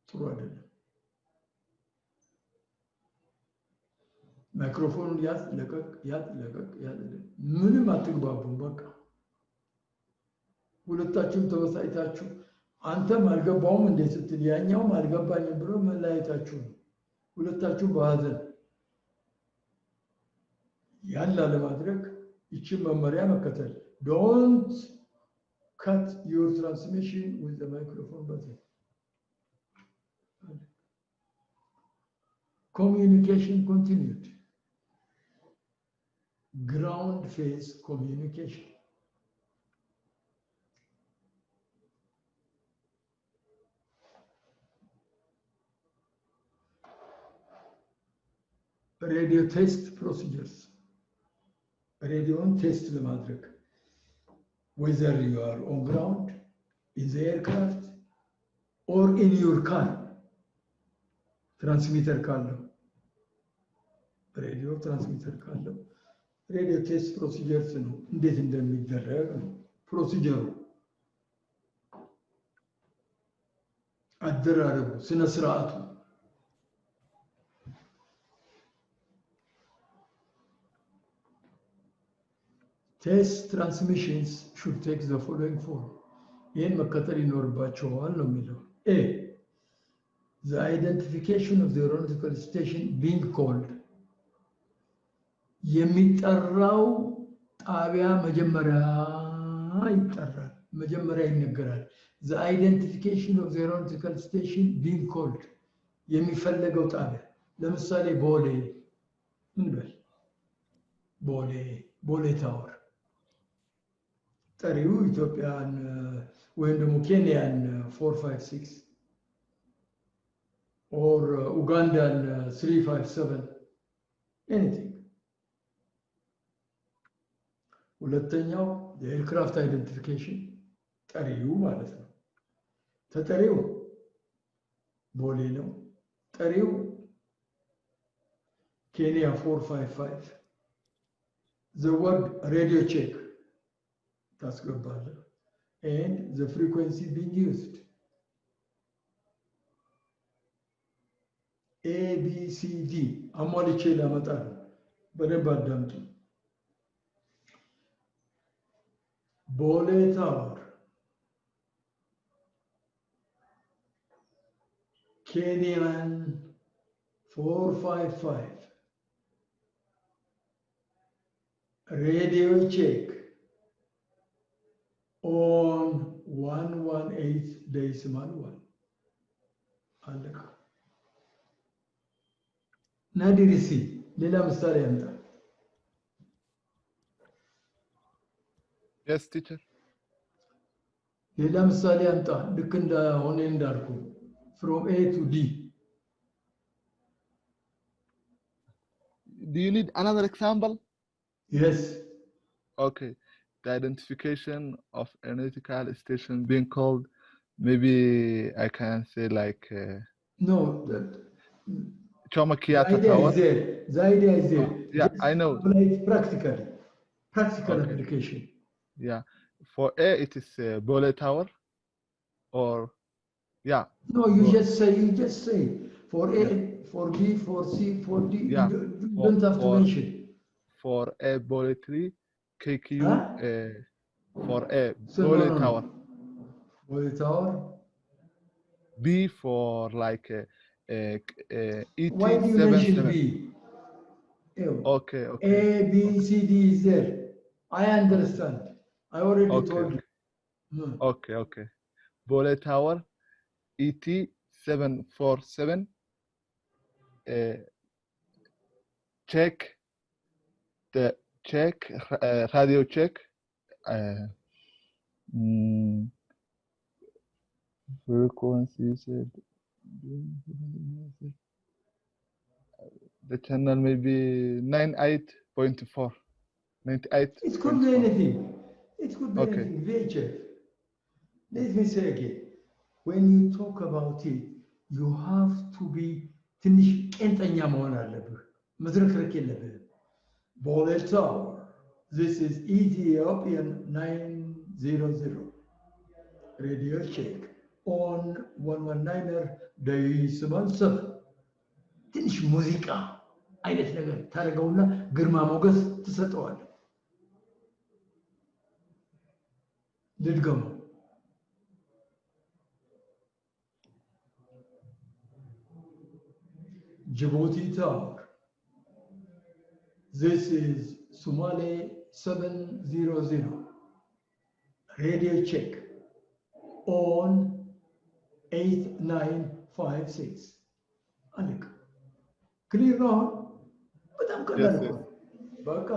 ጥሩ አይደለም። ማይክሮፎኑን ያዝ ለቀቅ፣ ያዝ ለቀቅ፣ ያዝ ምንም አትግባቡም። በቃ ሁለታችሁም ተበሳጭታችሁ አንተም አልገባውም እንዴ ስትል ያኛውም አልገባኝም ብሎ መለያየታችሁ ነው። ሁለታችሁ በሐዘን ያለ ለማድረግ ይችን መመሪያ መከተል። ዶንት cut your transmission with the microphone button. Communication continued. Ground phase communication. Radio test procedures. Radio test ለማድረግ whether you are on ground, in the aircraft, or in your car. Transmitter ካለው ሬዲዮ ትራንስሚተር ካለው ሬዲዮ ቴስት ፕሮሲጀርስ ነው። እንዴት እንደሚደረግ ነው ፕሮሲጀሩ፣ አደራረጉ፣ ስነ ስርዓቱ። Test transmissions should take the following form. ይህን መከተል ይኖርባቸዋል ነው የሚለው። A. The identification of the aeronautical station being called. የሚጠራው ጣቢያ መጀመሪያ ይጠራል፣ መጀመሪያ ይነገራል። The identification of the aeronautical station being called. የሚፈለገው ጣቢያ ለምሳሌ ቦሌ እንበል፣ ቦሌ ታወር። ጠሪው ኢትዮጵያን ወይም ደግሞ ኬንያን 456 or Ugandan 357 anything. ሁለተኛው የኤርክራፍት አይደንቲፊኬሽን ጠሪው ማለት ነው። ተጠሪው ቦሌ ነው፣ ጠሪው ኬንያ 455። the word radio check ታስገባለህ and the frequency being used. ABCD አሟልቼ ላመጣ ነው። በደንብ አዳምጡ። ቦሌ ታወር ኬንያን 455 ሬዲዮ ቼክ on 118.1 አለቀ። ናዲሪሲ ሌላ ምሳሌ ያምጣ። Yes, teacher. ሌላ ምሳሌ አምጣ ልክ እንደሆነ እንዳልኩ from A to D. Do you need another example? Yes. Okay. The identification of a nautical station being called, maybe I can say like No, Choma the Kiata idea Tower. is there. The idea is there. Yeah, Just I know. apply it practically. Practical Okay. application. Yeah. For A, it is Bole Tower, or yeah. No, you Bo- just say. For A, Yeah. for B, for C, for D. Yeah. You don't have to mention. For A, Bole 3, KQ, Huh? for A, So no, Bole no, Tower. no. Bole Tower. B for like ET Why do you mention 77. B? Ew. Okay, okay. A, B, C, D is there. I understand. I already Okay, told okay. you. Hmm. Okay, okay. Bole Tower, ET 747. Check radio check. Mm, frequency said the channel maybe 98.4. 98. It could be anything. It could be Okay. anything. VHF. Let me say again. When you talk about it, you have to be ትንሽ ቄንጠኛ መሆን አለብህ። መዝረክረክ የለብህም። ቦሌ ታወር. This is Ethiopian 900. Radio check on 119er decimal 7. ትንሽ ሙዚቃ አይነት ነገር ታደርገውና ግርማ ሞገስ ትሰጠዋለህ። ልድገመው። Djibouti Tower. This is Somali 700. Radio check on 8956. አለቀ። ክሊር ነው አሁን? በጣም ቀላል Yes, እኮ ነው። በቃ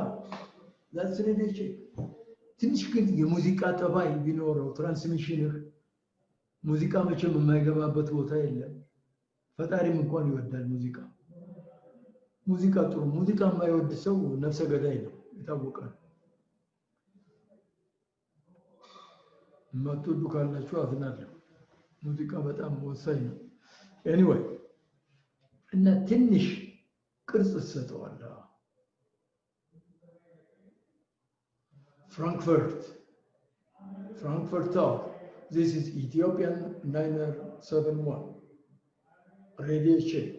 ዛትስ ሬዲዮ ቼክ። ትንሽ ግን የሙዚቃ ጠባይ ቢኖረው ትራንስሚሽንህ ሙዚቃ መቼም የማይገባበት ቦታ የለም። ፈጣሪም እንኳን ይወዳል ሙዚቃ። ሙዚቃ ጥሩ። ሙዚቃ የማይወድ ሰው ነፍሰ ገዳይ ነው፣ የታወቀ ነው። የማትወዱ ካላችሁ አዝናለሁ። ሙዚቃ በጣም ወሳኝ ነው። ኤኒዌይ እና ትንሽ ቅርጽ ትሰጠዋለህ። ፍራንክፈርት ታወር. This is Ethiopian 971. Radio check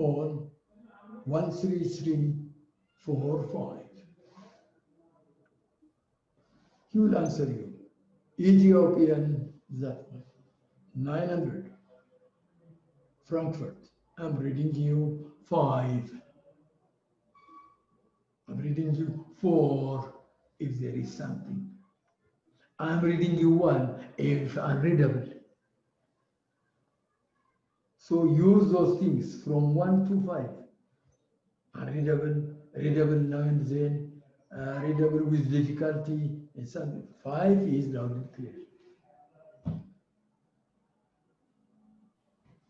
on 13345. He will answer you. Ethiopian, that one. 900. Frankfurt. I'm reading you 5. I'm reading you 4 if there is something. I'm reading you 1 if unreadable. So use those things from 1 to 5. Unreadable, readable now and then, readable with difficulty, and something. 5 is loud and clear.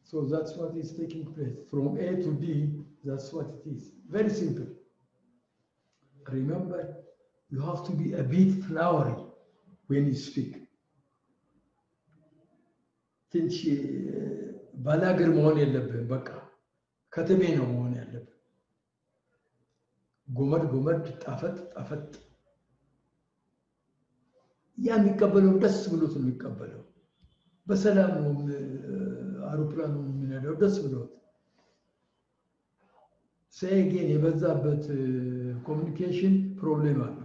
So that's what is taking place. From A to D, that's what it is. Very simple. Remember, you have to be a bit flowery when you speak. ትንሽ ባላገር መሆን የለብህም። በቃ ከተሜ ነው መሆን ያለብህ። ጎመድ ጎመድ፣ ጣፈጥ ጣፈጥ። ያ የሚቀበለው ደስ ብሎት ነው የሚቀበለው። በሰላም ነው አውሮፕላኑ የሚነዳው ደስ ብሎት። ሴጌን የበዛበት ኮሚኒኬሽን ፕሮብሌም አለ።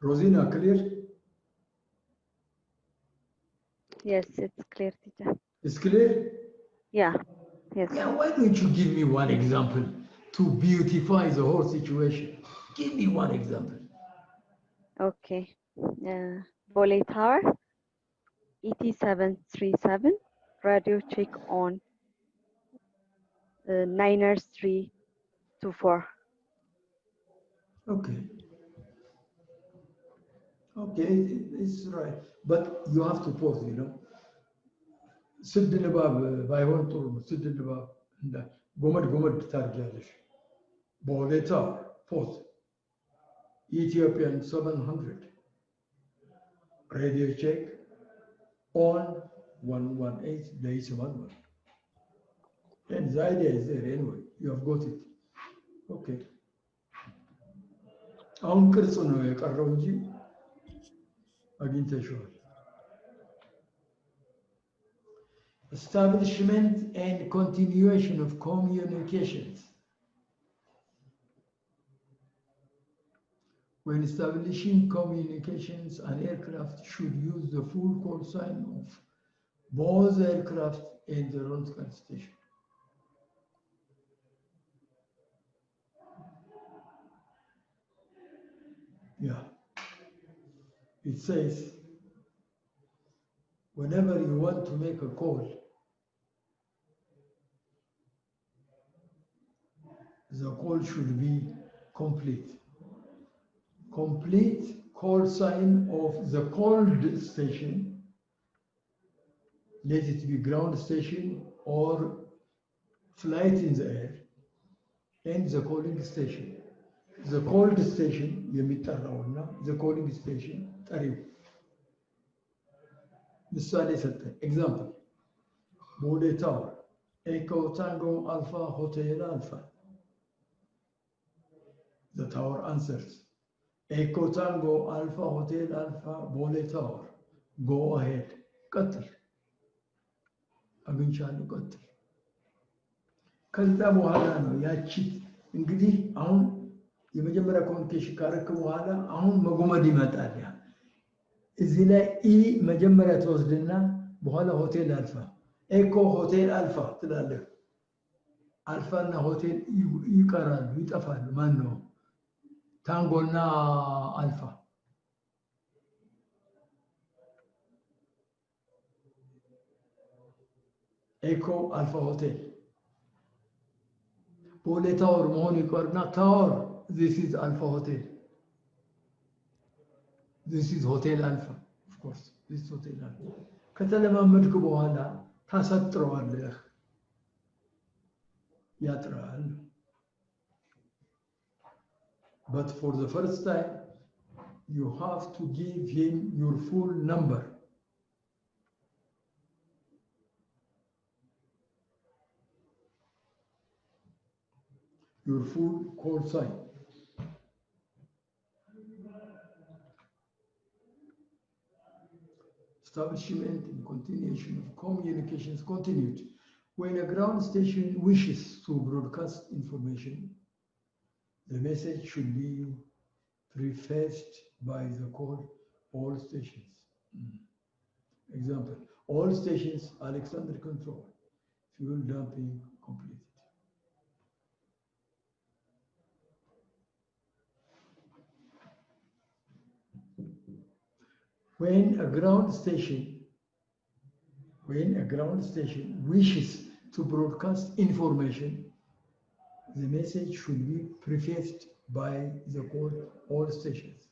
Rosina, clear? Yes, it's clear, teacher. It's clear? Yeah. Yes. Yeah, why don't you give me one example to beautify the whole situation? Give me one example. Okay. Bole Tower, ET 737, radio check on Niners 324. Okay. Okay, it's right. But you have to pause, you know. سد الباب بايون طول سد الباب قمد تارجالش بوليتا pause. Ethiopian 700 radio check on 118 days 11. And the idea is there anyway. You have got it. Okay. አሁን ቅርጽ ነው የቀረው እንጂ አግኝተሽዋል። Establishment and continuation of communications. When establishing communications, an aircraft should use the full call sign of both aircraft and the broadcast station. Yeah. It says, whenever you want to make a call, the call should be complete. Complete call sign of the called station, let it be ground station or flight in the air, and the calling station. The called station, the calling station, ምሳሌ ሰጠ example ቦሌ ታወር Echo Tango Alpha Hotel Alpha. The tower answers Echo Tango Alpha Hotel Alpha Bole Tower. Go ahead. ቀጥል አግኝቻለሁ ቀጥል። ከዛ በኋላ ነው ያቺ እንግዲህ አሁን የመጀመሪያ ኮሚኒኬሽን ካረክ በኋላ አሁን መጎመድ ይመጣል። ያ እዚህ ላይ ኢ መጀመሪያ ተወስድና በኋላ ሆቴል አልፋ ኤኮ ሆቴል አልፋ ትላለህ። አልፋና ሆቴል ይቀራሉ ይጠፋሉ። ማን ነው ታንጎና አልፋ? ኤኮ አልፋ ሆቴል ቦሌ ታወር መሆኑ ይቀርና ታወር this is Alpha Hotel. This is Hotel Alpha, of course. This is Hotel Alpha. ከተለማመድክ በኋላ ታሰጥረዋለህ፣ ያጥራል። But for the first time, you have to give him your full number. Your full call sign. Establishment and continuation of communications continued. When a ground station wishes to broadcast information, the message should be prefaced by the code all stations. Example, all stations Alexander control, fuel dumping completed. When a ground station wishes to broadcast information, the message should be prefaced by the code all stations.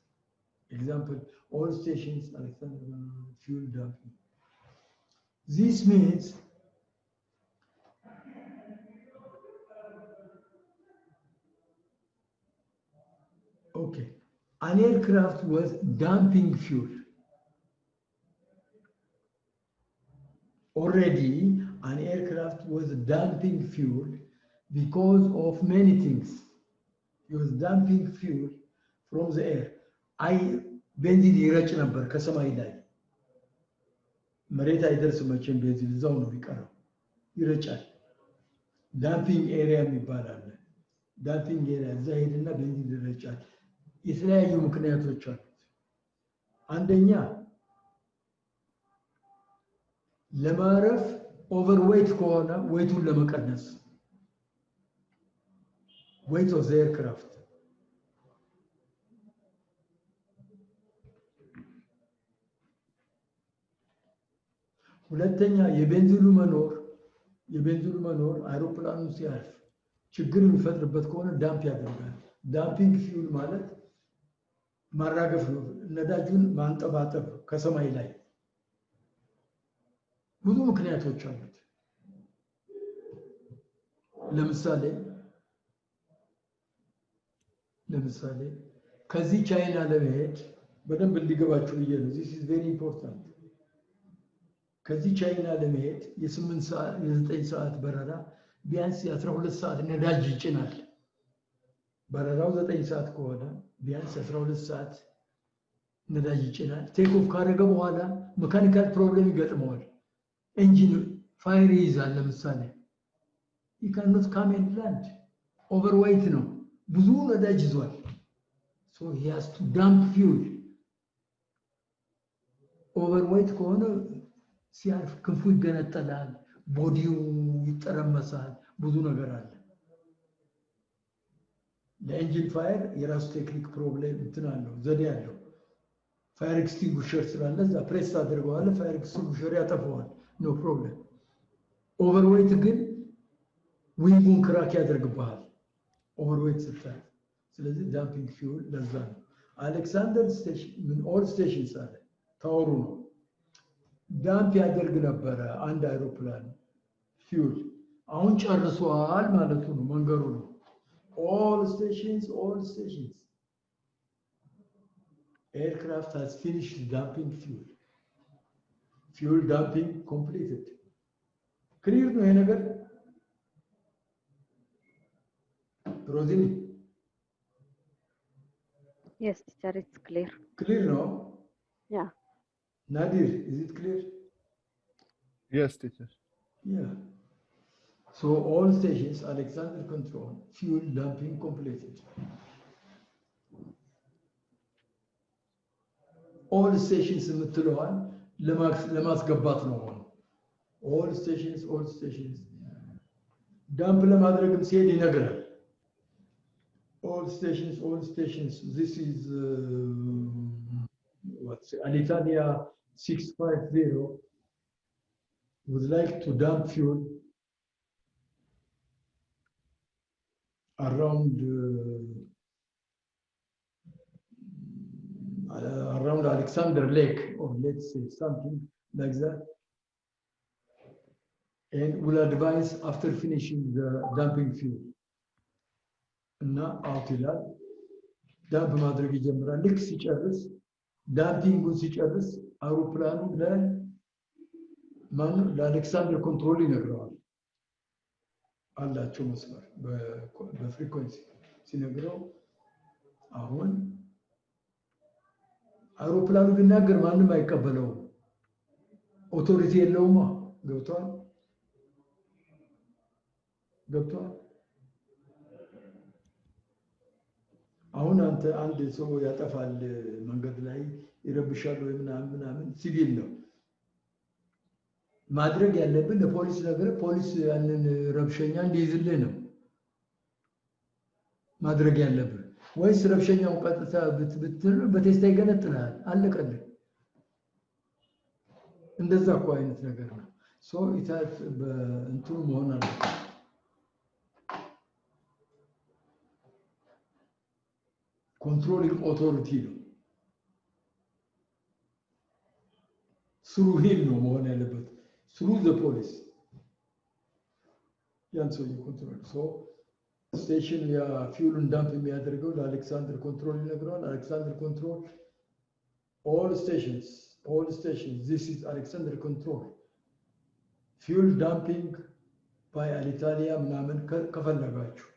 Example, all stations Alexander fuel dumping. This means okay, an aircraft was dumping fuel. Already, an aircraft was dumping fuel because of many things. He was dumping fuel from the air. ቤንዚን ይረጭ ነበር ከሰማይ ላይ መሬት አይደርስም መቼም ቤንዚን እዛው ነው የሚቀረው ይረጫል። ዳምፒንግ ኤሪያ የሚባል አለ። ዳምፒንግ ኤሪያ እዛ ሄድና ቤንዚን ይረጫል። የተለያዩ ምክንያቶች አሉት። አንደኛ ለማረፍ ኦቨርዌይት ከሆነ ዌይቱን ለመቀነስ weight of the aircraft. ሁለተኛ የቤንዚኑ መኖር የቤንዚኑ መኖር አይሮፕላኑን ሲያርፍ ችግር የሚፈጥርበት ከሆነ ዳምፕ ያደርጋል። ዳምፒንግ ፊውል ማለት ማራገፍ ነው፣ ነዳጁን ማንጠባጠብ ከሰማይ ላይ። ብዙ ምክንያቶች አሉት። ለምሳሌ ከዚህ ቻይና ለመሄድ በደንብ እንዲገባችሁ ብዬ ነው። this is very important። ከዚህ ቻይና ለመሄድ የ9 ሰዓት በረራ ቢያንስ የ12 ሰዓት ነዳጅ ይጭናል። በረራው 9 ሰዓት ከሆነ ቢያንስ 12 ሰዓት ነዳጅ ይጭናል። ቴክ ኦፍ ካደረገ በኋላ ሜካኒካል ፕሮብሌም ይገጥመዋል። ኢንጂን ፋይር ይይዛል። ለምሳሌ he cannot come and land overweight ነው፣ ብዙ ነዳጅ ይዟል። so he has to dump fuel። ኦቨርዌይት ከሆነ ሲያርፍ ክንፉ ይገነጠላል፣ ቦዲው ይጠረመሳል፣ ብዙ ነገር አለ። ለኢንጂን ፋየር የራሱ ቴክኒክ ፕሮብሌም እንትን አለው፣ ዘዴ አለው። ፋየር ኤክስቲንጉሸር ስላለ እዛ ፕሬስ አድርገዋል፣ ፋየር ኤክስቲንጉሸር ያጠፋዋል፣ ኖ ፕሮብሌም። ኦቨርዌይት ግን ዊንጉን ክራክ ያደርግብሃል ኦቨርዌይት ስታይ። ስለዚህ ዳምፒንግ ፊውል ለዛ ነው። አሌክሳንደር ስቴሽን ምን ኦል ስቴሽንስ አለ ታወሩ ነው ዳምፕ ያደርግ ነበረ አንድ አይሮፕላን ፊውል። አሁን ጨርሷል ማለቱ ነው፣ መንገሩ ነው። all stations aircraft has finished dumping fuel dumping completed። ክሊር ነው ይሄ ነገር ሮዚኒ? Yes, teacher, it's clear. ክሊር ነው? Yeah. Nadir, is it clear? Yes, teacher. Yeah. So all stations, Alexander control, fuel dumping completed. All stations የምትለዋል ለማስገባት ነው። all stations ዳምፕ ለማድረግም ሲሄድ ይነግራል። all stations this is Alitalia 650 would like to dump fuel around Alexander Lake, or let's say something like that, and will advise after finishing the dumping fuel. እና አውት ይላል ዳምፕ ማድረግ ይጀምራል። ልክ ሲጨርስ ዳምፒንጉን ሲጨርስ አውሮፕላኑ ለአሌክሳንደር ኮንትሮል ይነግረዋል። አላቸው መስመር በፍሪኮንሲ ሲነግረው አሁን አውሮፕላኑ ቢናገር ማንም አይቀበለውም፣ ኦቶሪቲ የለውማ። ገብቷል? አሁን አንድ ሰው ያጠፋል መንገድ ላይ ይረብሻል ወይ ምናምን ሲቪል ነው ማድረግ ያለብን። ለፖሊስ ነገር ፖሊስ ያንን ረብሸኛ እንዲይዝልህ ነው ማድረግ ያለብን። ወይስ ረብሸኛው ቀጥታ ብትል በቴስታ ይገነጥላል፣ አለቀልህ። እንደዛ እኮ አይነት ነገር ነው። ሶ ኢታት በእንትኑ መሆን አለበት። ኮንትሮሊንግ ኦቶሪቲ ነው፣ ስሩ ሂል ነው መሆን ያለበት፣ ስሩ ዘ ፖሊስ ያን ሰው ኮንትሮል። ሶ ስቴሽን ያ ፊውልን ዳምፕ የሚያደርገው ለአሌክሳንደር ኮንትሮል ይነግረዋል። አሌክሳንደር ኮንትሮል all stations this is Alexander control fuel dumping by Alitalia ምናምን ከፈለጋችሁ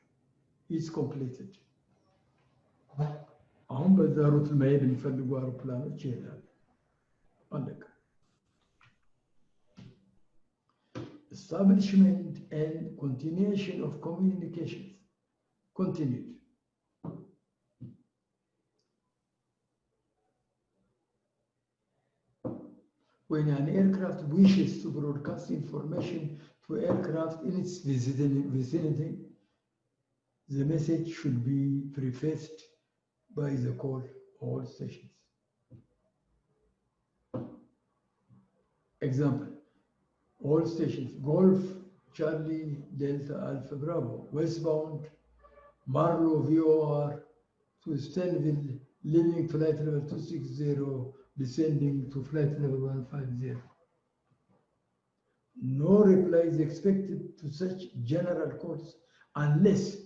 is completed። አሁን በዛ ሩት መሄድ የሚፈልጉ አውሮፕላኖች ይሄዳሉ። አለቀ። Establishment and continuation of communications continued. When an aircraft wishes to broadcast information to aircraft in its vicinity, the message should be prefaced by the call all stations. Example, all stations, Golf Charlie Delta Alpha Bravo. Westbound, Marlow VOR to Stanville, leaving flight level 260, descending to flight level 150. No reply is expected to such general calls unless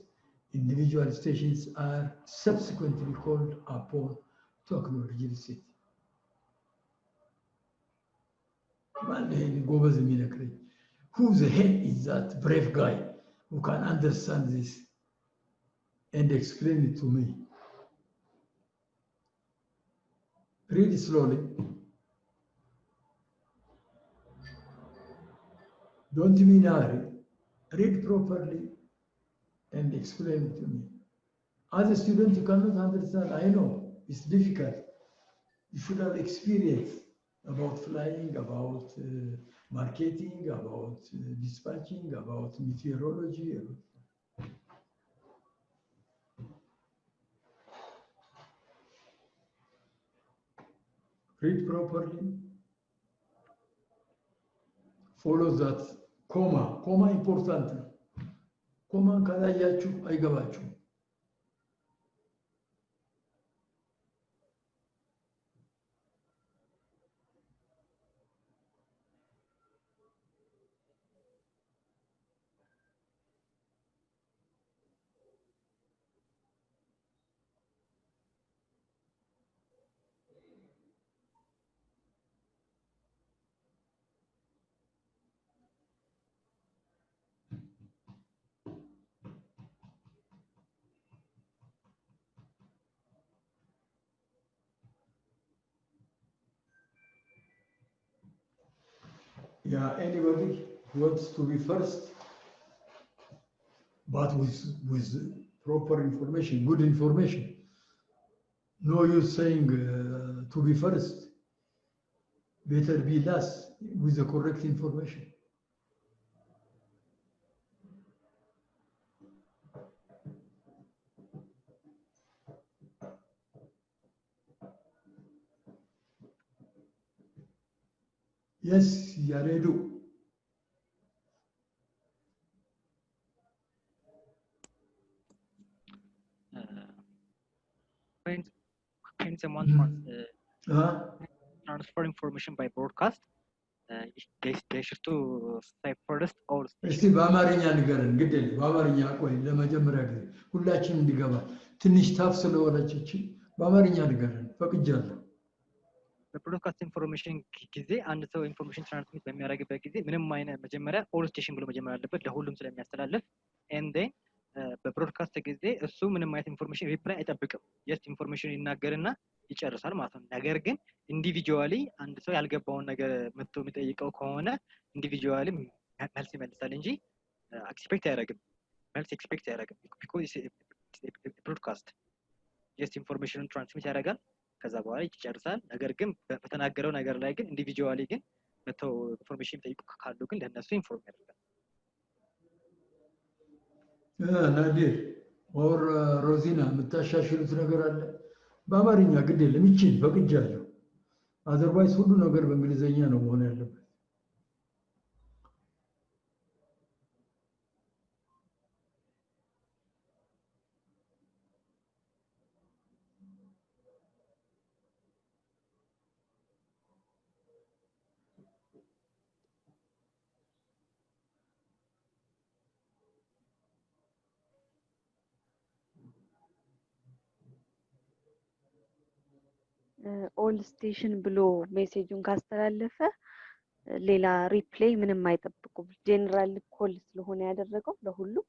individual stations are subsequently called upon to acknowledge receipt. Who the hell is that brave guy who can understand this and explain it to me? Read slowly. Don't be in a hurry. Read properly and explain it to me. As a student, you cannot understand. I know it's difficult. You should have experience about flying, about marketing, about dispatching, about meteorology. Read properly. Follow that comma. Comma important. Comma ካላያችሁ አይገባችሁም። Yeah, anybody wants to be first, but with proper information, good information. No use saying to be first. Better be last with the correct information. Yes, Yaredu. When someone Huh? transfer information by broadcast, they should to say first all እስቲ በአማርኛ ንገረን። ግድል በአማርኛ ቆይ፣ ለመጀመሪያ ጊዜ ሁላችንም እንዲገባ ትንሽ ታፍ ስለሆነች እቺ በአማርኛ ንገረን። ፈቅጃለሁ። በብሮድካስት ኢንፎርሜሽን ጊዜ አንድ ሰው ኢንፎርሜሽን ትራንስሚት በሚያደርግበት ጊዜ ምንም አይነት መጀመሪያ ኦል ስቴሽን ብሎ መጀመር አለበት ለሁሉም ስለሚያስተላልፍ ኤንድ በብሮድካስት ጊዜ እሱ ምንም አይነት ኢንፎርሜሽን ሪፕላይ አይጠብቅም። ጀስት ኢንፎርሜሽን ይናገርና ይጨርሳል ማለት ነው። ነገር ግን ኢንዲቪጁዋሊ አንድ ሰው ያልገባውን ነገር መጥቶ የሚጠይቀው ከሆነ ኢንዲቪጁዋሊ መልስ ይመልሳል እንጂ ኤክስፔክት አያደርግም። መልስ ኤክስፔክት አያደርግም። ቢኮዝ ብሮድካስት ጀስት ኢንፎርሜሽኑን ትራንስሚት ያደርጋል ከዛ በኋላ ይጨርሳል። ነገር ግን በተናገረው ነገር ላይ ግን ኢንዲቪጁዋሊ ግን መተው ኢንፎርሜሽን ጠይቁ ካሉ ግን ለነሱ ኢንፎርም ያደርጋል። ናዲር ኦር ሮዚና የምታሻሽሉት ነገር አለ? በአማርኛ ግድ የለም ይችል ፈቅጃለሁ። አዘርባይስ ሁሉ ነገር በእንግሊዘኛ ነው መሆን ያለበት። ኦል ስቴሽን ብሎ ሜሴጁን ካስተላለፈ ሌላ ሪፕሌይ ምንም አይጠብቁም። ጄኔራል ኮል ስለሆነ ያደረገው ለሁሉም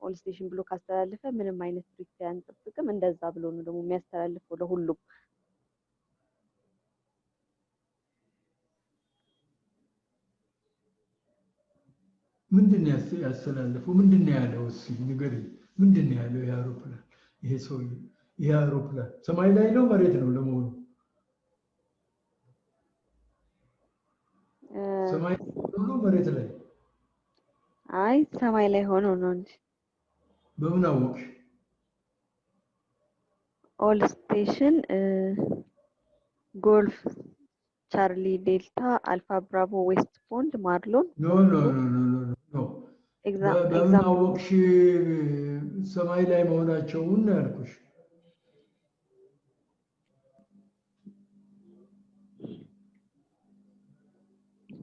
ኦል ስቴሽን ብሎ ካስተላለፈ ምንም አይነት ሪፕሌይ አንጠብቅም። እንደዛ ብሎ ነው ደግሞ የሚያስተላልፈው ለሁሉም። ምንድን ያስተላልፈው? ምንድን ነው ያለው? እስኪ ንገሪኝ። ምንድን ነው ያለው? የአውሮፕላን ይሄ ሰው ይሄ አውሮፕላን ሰማይ ላይ ነው መሬት ነው ለመሆኑ? ሰማይ ነው መሬት ላይ? አይ ሰማይ ላይ ሆኖ ነው እንጂ። በምን አወቅሽ? ኦል ስቴሽን ጎልፍ Charlie Delta Alpha Bravo West Pond Marlon. No. በምን አወቅሽ ሰማይ ላይ መሆናቸውን ነው ያልኩሽ።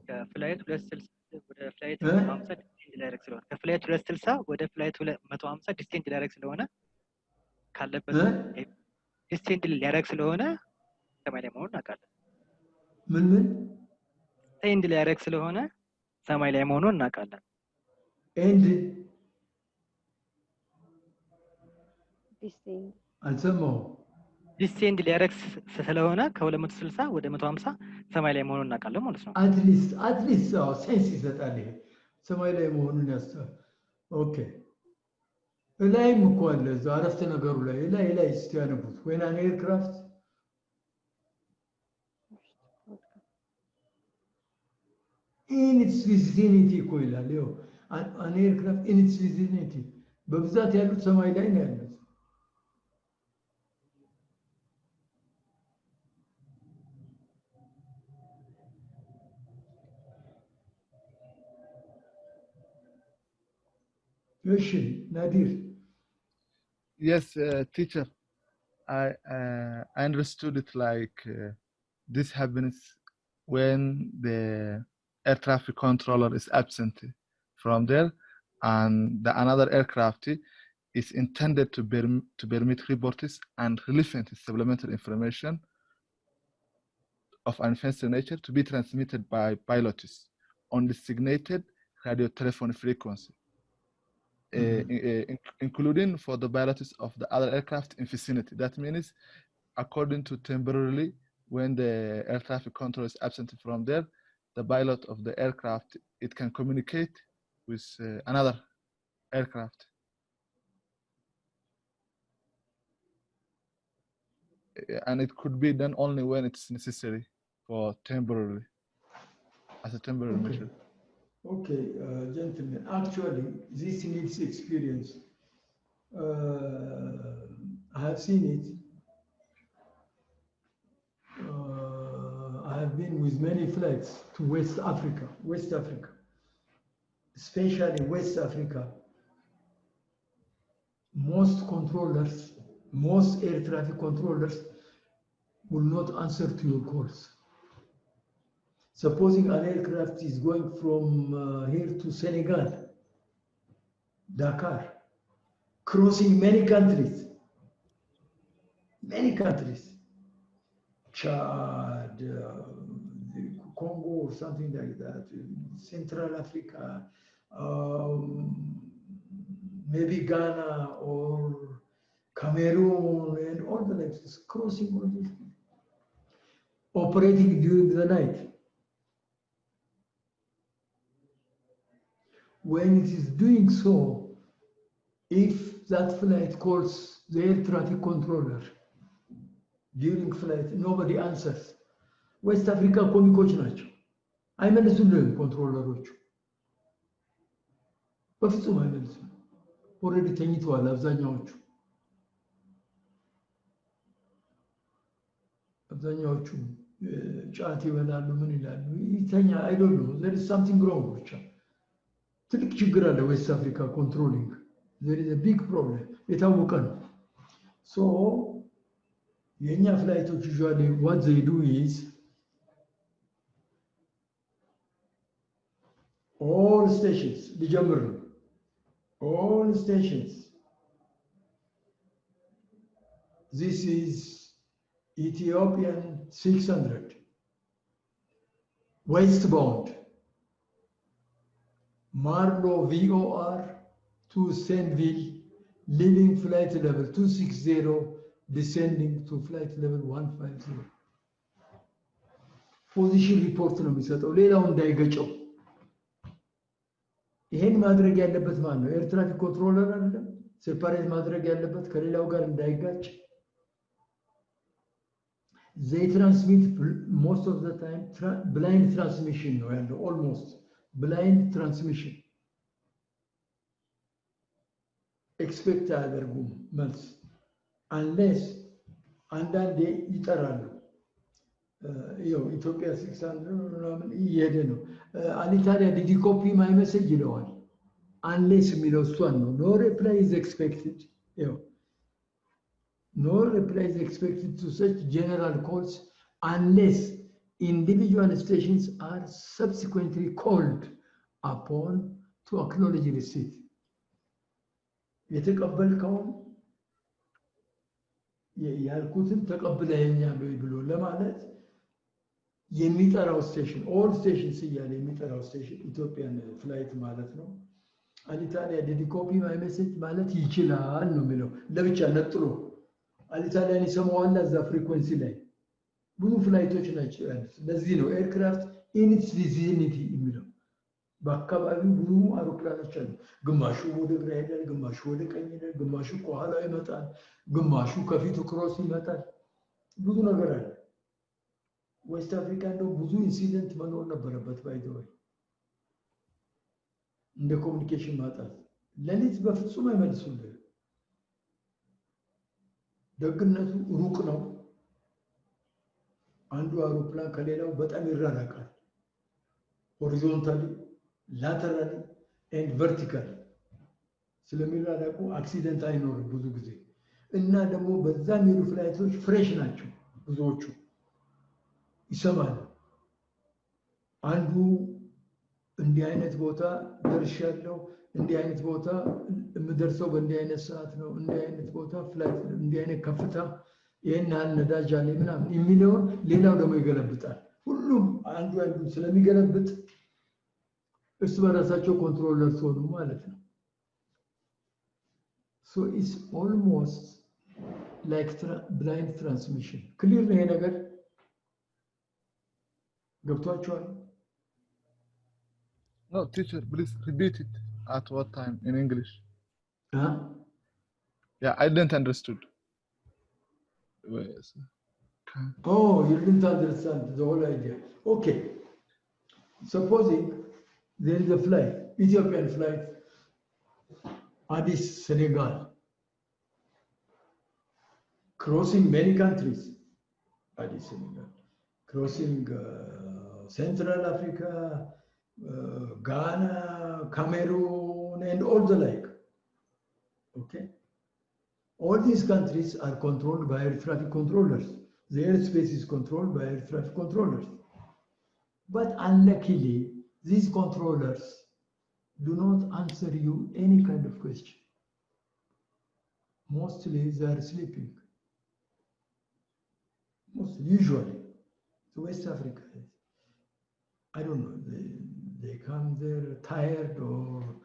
ከፍላይት 260 ወደ ፍላይት 150 ዲስቴንት ዳይሬክት ስለሆነ ከፍላይት 260 ወደ ፍላይት 150 ዲስቴንት ዳይሬክት ስለሆነ ካለበት ዲስቴንት ሊያደርግ ስለሆነ ሰማይ ላይ መሆኑን እናውቃለን። ምን ዲስቴንት ሊያደርግ ስለሆነ ሰማይ ላይ መሆኑን እናውቃለን። ኤንድ Descend. አልሰማሁም። ዲስቴንት ሊያደርግ ስለሆነ ከ260 ወደ 150 ሰማይ ላይ መሆኑን እናውቃለን ማለት ነው። አትሊስት ሴንስ ይሰጣል። ይሄ ሰማይ ላይ መሆኑን ያስታል። ኦኬ ላይም እኮ አለ እዛ አረፍተ ነገሩ ላይ ላይ እስቲ ያነቡት when an aircraft in its vicinity እኮ ይላል። ይኸው an aircraft in its vicinity በብዛት ያሉት ሰማይ ላይ ነው ያሉት። Nadir. Yes, teacher. I understood it like this happens when the air traffic controller is absent from there, and another aircraft is intended to permit reports and relevant supplementary information of unfenced nature to be transmitted by pilots on designated radio telephone frequency. Including for the pilots of the other aircraft in vicinity. That means, according to temporarily, when the air traffic control is absent from there, the pilot of the aircraft, it can communicate with another aircraft. And it could be done only when it's necessary for temporarily, as a temporary measure. Okay, gentlemen, actually, this needs experience. I have seen it. I have been with many flights to West Africa, especially West Africa. Most controllers, most air traffic controllers will not answer to your calls. Supposing an aircraft is going from here to Senegal, Dakar, crossing many countries, Chad, Congo or something like that, Central Africa, maybe Ghana or Cameroon and all the places, crossing all these things, operating during the night. When it is doing so, if that flight calls the air traffic controller during flight, nobody answers. West Africa ኮሚኮች ናቸው፣ አይመልሱልህም ኮንትሮለሮቹ፣ በፍጹም አይመልሱም። ኦልሬዲ ተኝተዋል አብዛኛዎቹ። ጫት ይበላሉ፣ ምን ይላሉ፣ ይተኛ አይዶሉ። there is something wrong ብቻ ትልቅ ችግር አለ ዌስት አፍሪካ ኮንትሮሊንግ። there is a big problem የታወቀ ነው። so የኛ ፍላይቶች usually what they do is all stations ሊጀምር ነው። all stations, this is Ethiopian 600 westbound, Marlow VOR to Saint-Ville, leaving flight level 260, descending to flight level 150. ፖዚሽን ሪፖርት ነው የሚሰጠው፣ ሌላው እንዳይገጨው። ይሄን ማድረግ ያለበት ማን ነው? ኤር ትራፊክ ኮንትሮለር አይደለም? ሴፓሬት ማድረግ ያለበት ከሌላው ጋር እንዳይጋጭ። they transmit most of the time blind transmission ነው ያለው፣ almost blind transmission ኤክስፔክት አያደርጉም መልስ unless አንዳንዴ ይጠራሉ። ያው ኢትዮጵያ 600 ምናምን እየሄደ ነው። አሊታሊያ ዲድ ዩ ኮፒ ማይ ሜሴጅ ይለዋል። አንሌስ የሚለው እሷን ነው። ኖ ሪፕላይ ኢዝ ኤክስፔክትድ ያው no reply is expected to such general calls unless individual stations are subsequently called upon to acknowledge receipt. የተቀበልከውን ያልኩትን ተቀብለኸኛል ወይ ብሎ ለማለት የሚጠራው ስቴሽን ኦል ስቴሽንስ እያለ የሚጠራው ስቴሽን ኢትዮጵያን ፍላይት ማለት ነው። አሊታሊያ ዲድ ኮፒ ማይ ሜሴጅ ማለት ይችላል ነው የሚለው ለብቻ ነጥሎ አሊታሊያን ይሰማዋል እዛ ፍሪኩዌንሲ ላይ ብዙ ፍላይቶች ናቸው ያሉት። ለዚህ ነው ኤርክራፍት ኢን ኢትስ ቪዚኒቲ የሚለው በአካባቢው ብዙ አውሮፕላኖች አሉ። ግማሹ ወደ ግራ ይሄዳል፣ ግማሹ ወደ ቀኝ ይሄዳል፣ ግማሹ ከኋላ ይመጣል፣ ግማሹ ከፊቱ ክሮስ ይመጣል። ብዙ ነገር አለ። ዌስት አፍሪካ እንደው ብዙ ኢንሲደንት መኖር ነበረበት ባይዘወይ እንደ ኮሚኒኬሽን ማጣት። ሌሊት በፍጹም አይመልሱልህ። ደግነቱ ሩቅ ነው። አንዱ አውሮፕላን ከሌላው በጣም ይራራቃል። ሆሪዞንታሊ ላተራሊ ኤንድ ቨርቲካሊ ስለሚራራቁ አክሲደንት አይኖርም ብዙ ጊዜ እና ደግሞ በዛ የሚሉ ፍላይቶች ፍሬሽ ናቸው ብዙዎቹ ይሰማል። አንዱ እንዲህ አይነት ቦታ ደርሻለሁ፣ እንዲህ አይነት ቦታ የምደርሰው በእንዲህ አይነት ሰዓት ነው፣ እንዲህ አይነት ቦታ ፍላይት እንዲህ አይነት ከፍታ ይሄን ያህል ነዳጅ አለ ምናምን የሚለውን ሌላው ደግሞ ይገለብጣል። ሁሉም አንዱ አንዱ ስለሚገለብጥ እርስ በራሳቸው ኮንትሮለር ሆኑ ማለት ነው። so it's almost like blind transmission. ክሊር ነው ይሄ ነገር ገብቷችኋል? No, teacher, please repeat it at what time in English. Huh? Yeah, I didn't understood. Oh, you didn't understand the whole idea. Okay. Supposing there is a flight, Ethiopian flight, Addis, Senegal, crossing many countries, Addis, Senegal, crossing Central Africa, Ghana, Cameroon, and all the like. Okay. All these countries are controlled by air traffic controllers. The airspace is controlled by air traffic controllers. But unluckily, these controllers do not answer you any kind of question. Mostly they are sleeping. Usually, to West Africa, I don't know, they come there tired or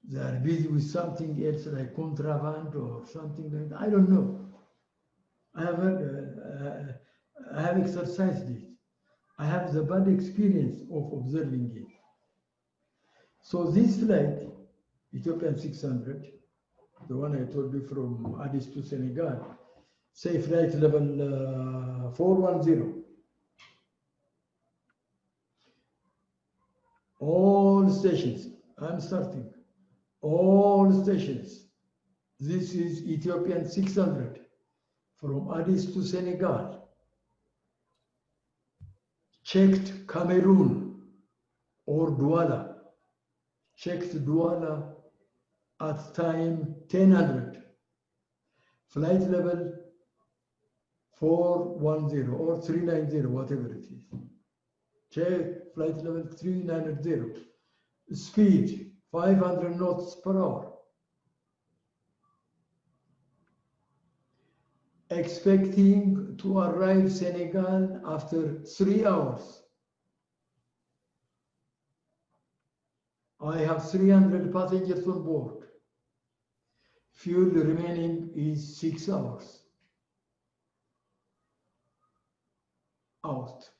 they are busy with something else like contraband or something like that. I don't know. I have exercised it. I have the bad experience of observing it. So this flight, Ethiopian 600, the one I told you from Addis to Senegal, say flight level 410. All stations, I'm starting. All stations. This is Ethiopian 600 from Addis to Senegal. Checked Cameroon or Douala. Checked Douala at time 1000. Flight level 410 or 390, whatever it is. Check flight level 390. Speed 500 knots per hour. Expecting to arrive Senegal after 3 hours. I have 300 passengers on board. Fuel remaining is 6 hours. Out.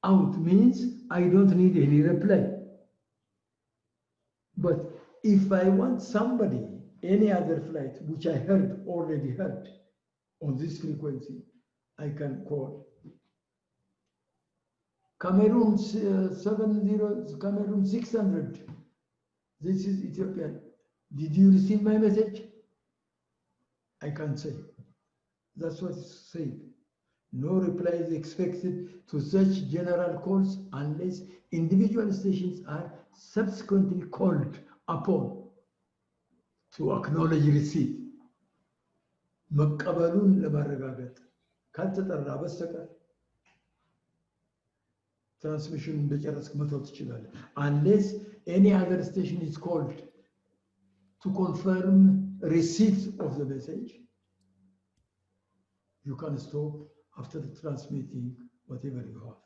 Out means I don't need any reply. But if I want somebody, any other flight, which I already heard on this frequency, I can call. Cameroon 70, Cameroon 600. This is Ethiopian. Did you receive my message? I can't say. That's what it's saying. No reply is expected to such general calls unless individual stations are subsequently called upon to acknowledge receipt. መቀበሉን ለማረጋገጥ ካልተጠራ በስተቀር transmission እንደጨረስክ መተው ትችላለህ unless any other station is called to confirm receipt of the message. You can stop after transmitting whatever you have.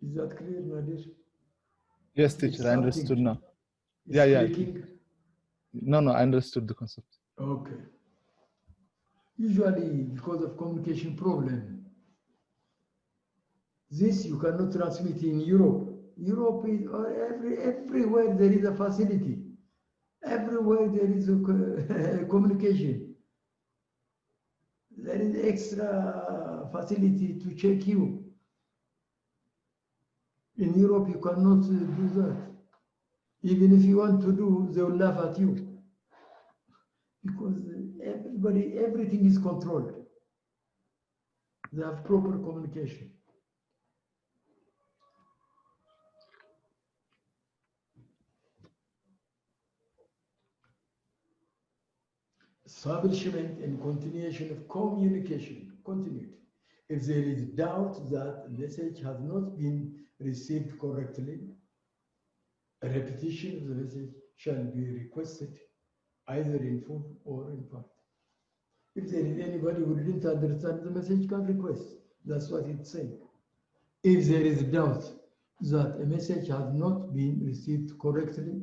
Is that clear, Nadir? Yes, teacher, I understood now. Yeah. No, I understood the concept. Okay. Usually, because of communication problem, this you cannot transmit in Europe. Europe is everywhere there is a facility. Everywhere there is a communication. There is extra facility to check you. In Europe, you cannot do that. Even if you want to do, they will laugh at you. Because everything is controlled. They have proper communication. Establishment and continuation of communication, continued. If there is doubt that a message has not been received correctly, a repetition of the message shall be requested, either in full or in part. If there is anybody who didn't understand the message, can request. That's what it's saying. If there is doubt that a message has not been received correctly,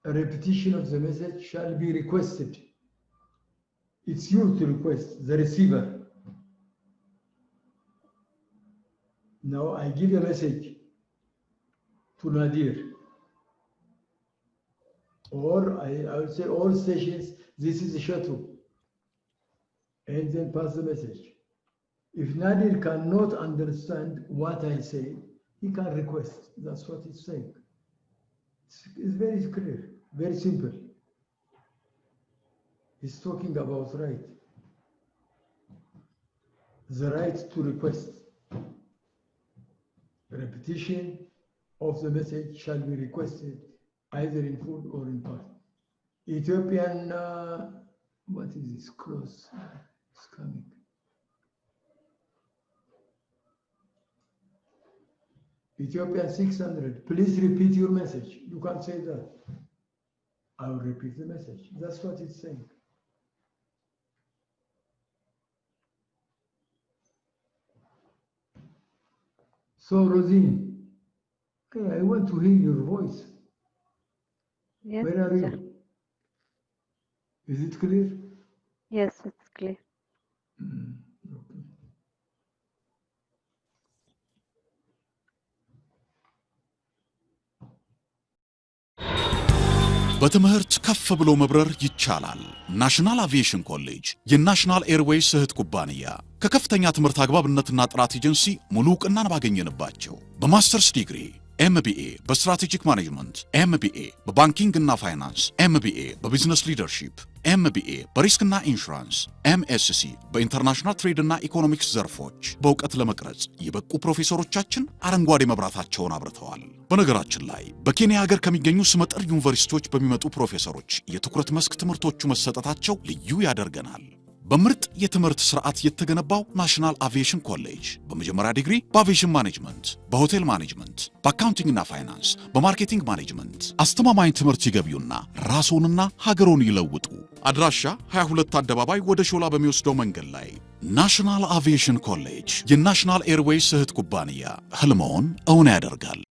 a repetition of the message shall be requested. It's you to request, the receiver. Now I give a message to Nadir, or I would say all stations, this is a shuttle, and then pass the message. If Nadir cannot understand what I say, he can request. That's what it's saying. It's very clear, very simple. He's talking about right. The right to request. Repetition of the message shall be requested either in full or in part. Ethiopian, what is this close? It's coming. Ethiopian 600, please repeat your message. You can't say that. I will repeat the message. That's what it's saying. So, Rosine, okay, I want to hear your voice. Yes, Where are teacher. you? Is it clear? Yes, it's clear. Okay. በትምህርት ከፍ ብሎ መብረር ይቻላል። ናሽናል አቪዬሽን ኮሌጅ የናሽናል ኤርዌይስ እህት ኩባንያ ከከፍተኛ ትምህርት አግባብነትና ጥራት ኤጀንሲ ሙሉ ዕውቅናን ባገኘንባቸው በማስተርስ ዲግሪ ኤምቢኤ በስትራቴጂክ ማኔጅመንት፣ ኤምቢኤ በባንኪንግ እና ፋይናንስ፣ ኤምቢኤ በቢዝነስ ሊደርሺፕ፣ ኤምቢኤ በሪስክና ኢንሹራንስ፣ ኤምኤስሲ በኢንተርናሽናል ትሬድ እና ኢኮኖሚክስ ዘርፎች በእውቀት ለመቅረጽ የበቁ ፕሮፌሰሮቻችን አረንጓዴ መብራታቸውን አብርተዋል። በነገራችን ላይ በኬንያ ሀገር ከሚገኙ ስመጥር ዩኒቨርሲቲዎች በሚመጡ ፕሮፌሰሮች የትኩረት መስክ ትምህርቶቹ መሰጠታቸው ልዩ ያደርገናል። በምርጥ የትምህርት ስርዓት የተገነባው ናሽናል አቪዬሽን ኮሌጅ በመጀመሪያ ዲግሪ በአቪዬሽን ማኔጅመንት፣ በሆቴል ማኔጅመንት፣ በአካውንቲንግ እና ፋይናንስ፣ በማርኬቲንግ ማኔጅመንት አስተማማኝ ትምህርት ይገቢውና ራስዎንና ሀገሮን ይለውጡ። አድራሻ 22 አደባባይ ወደ ሾላ በሚወስደው መንገድ ላይ ናሽናል አቪዬሽን ኮሌጅ የናሽናል ኤርዌይስ እህት ኩባንያ ህልሞን እውን ያደርጋል።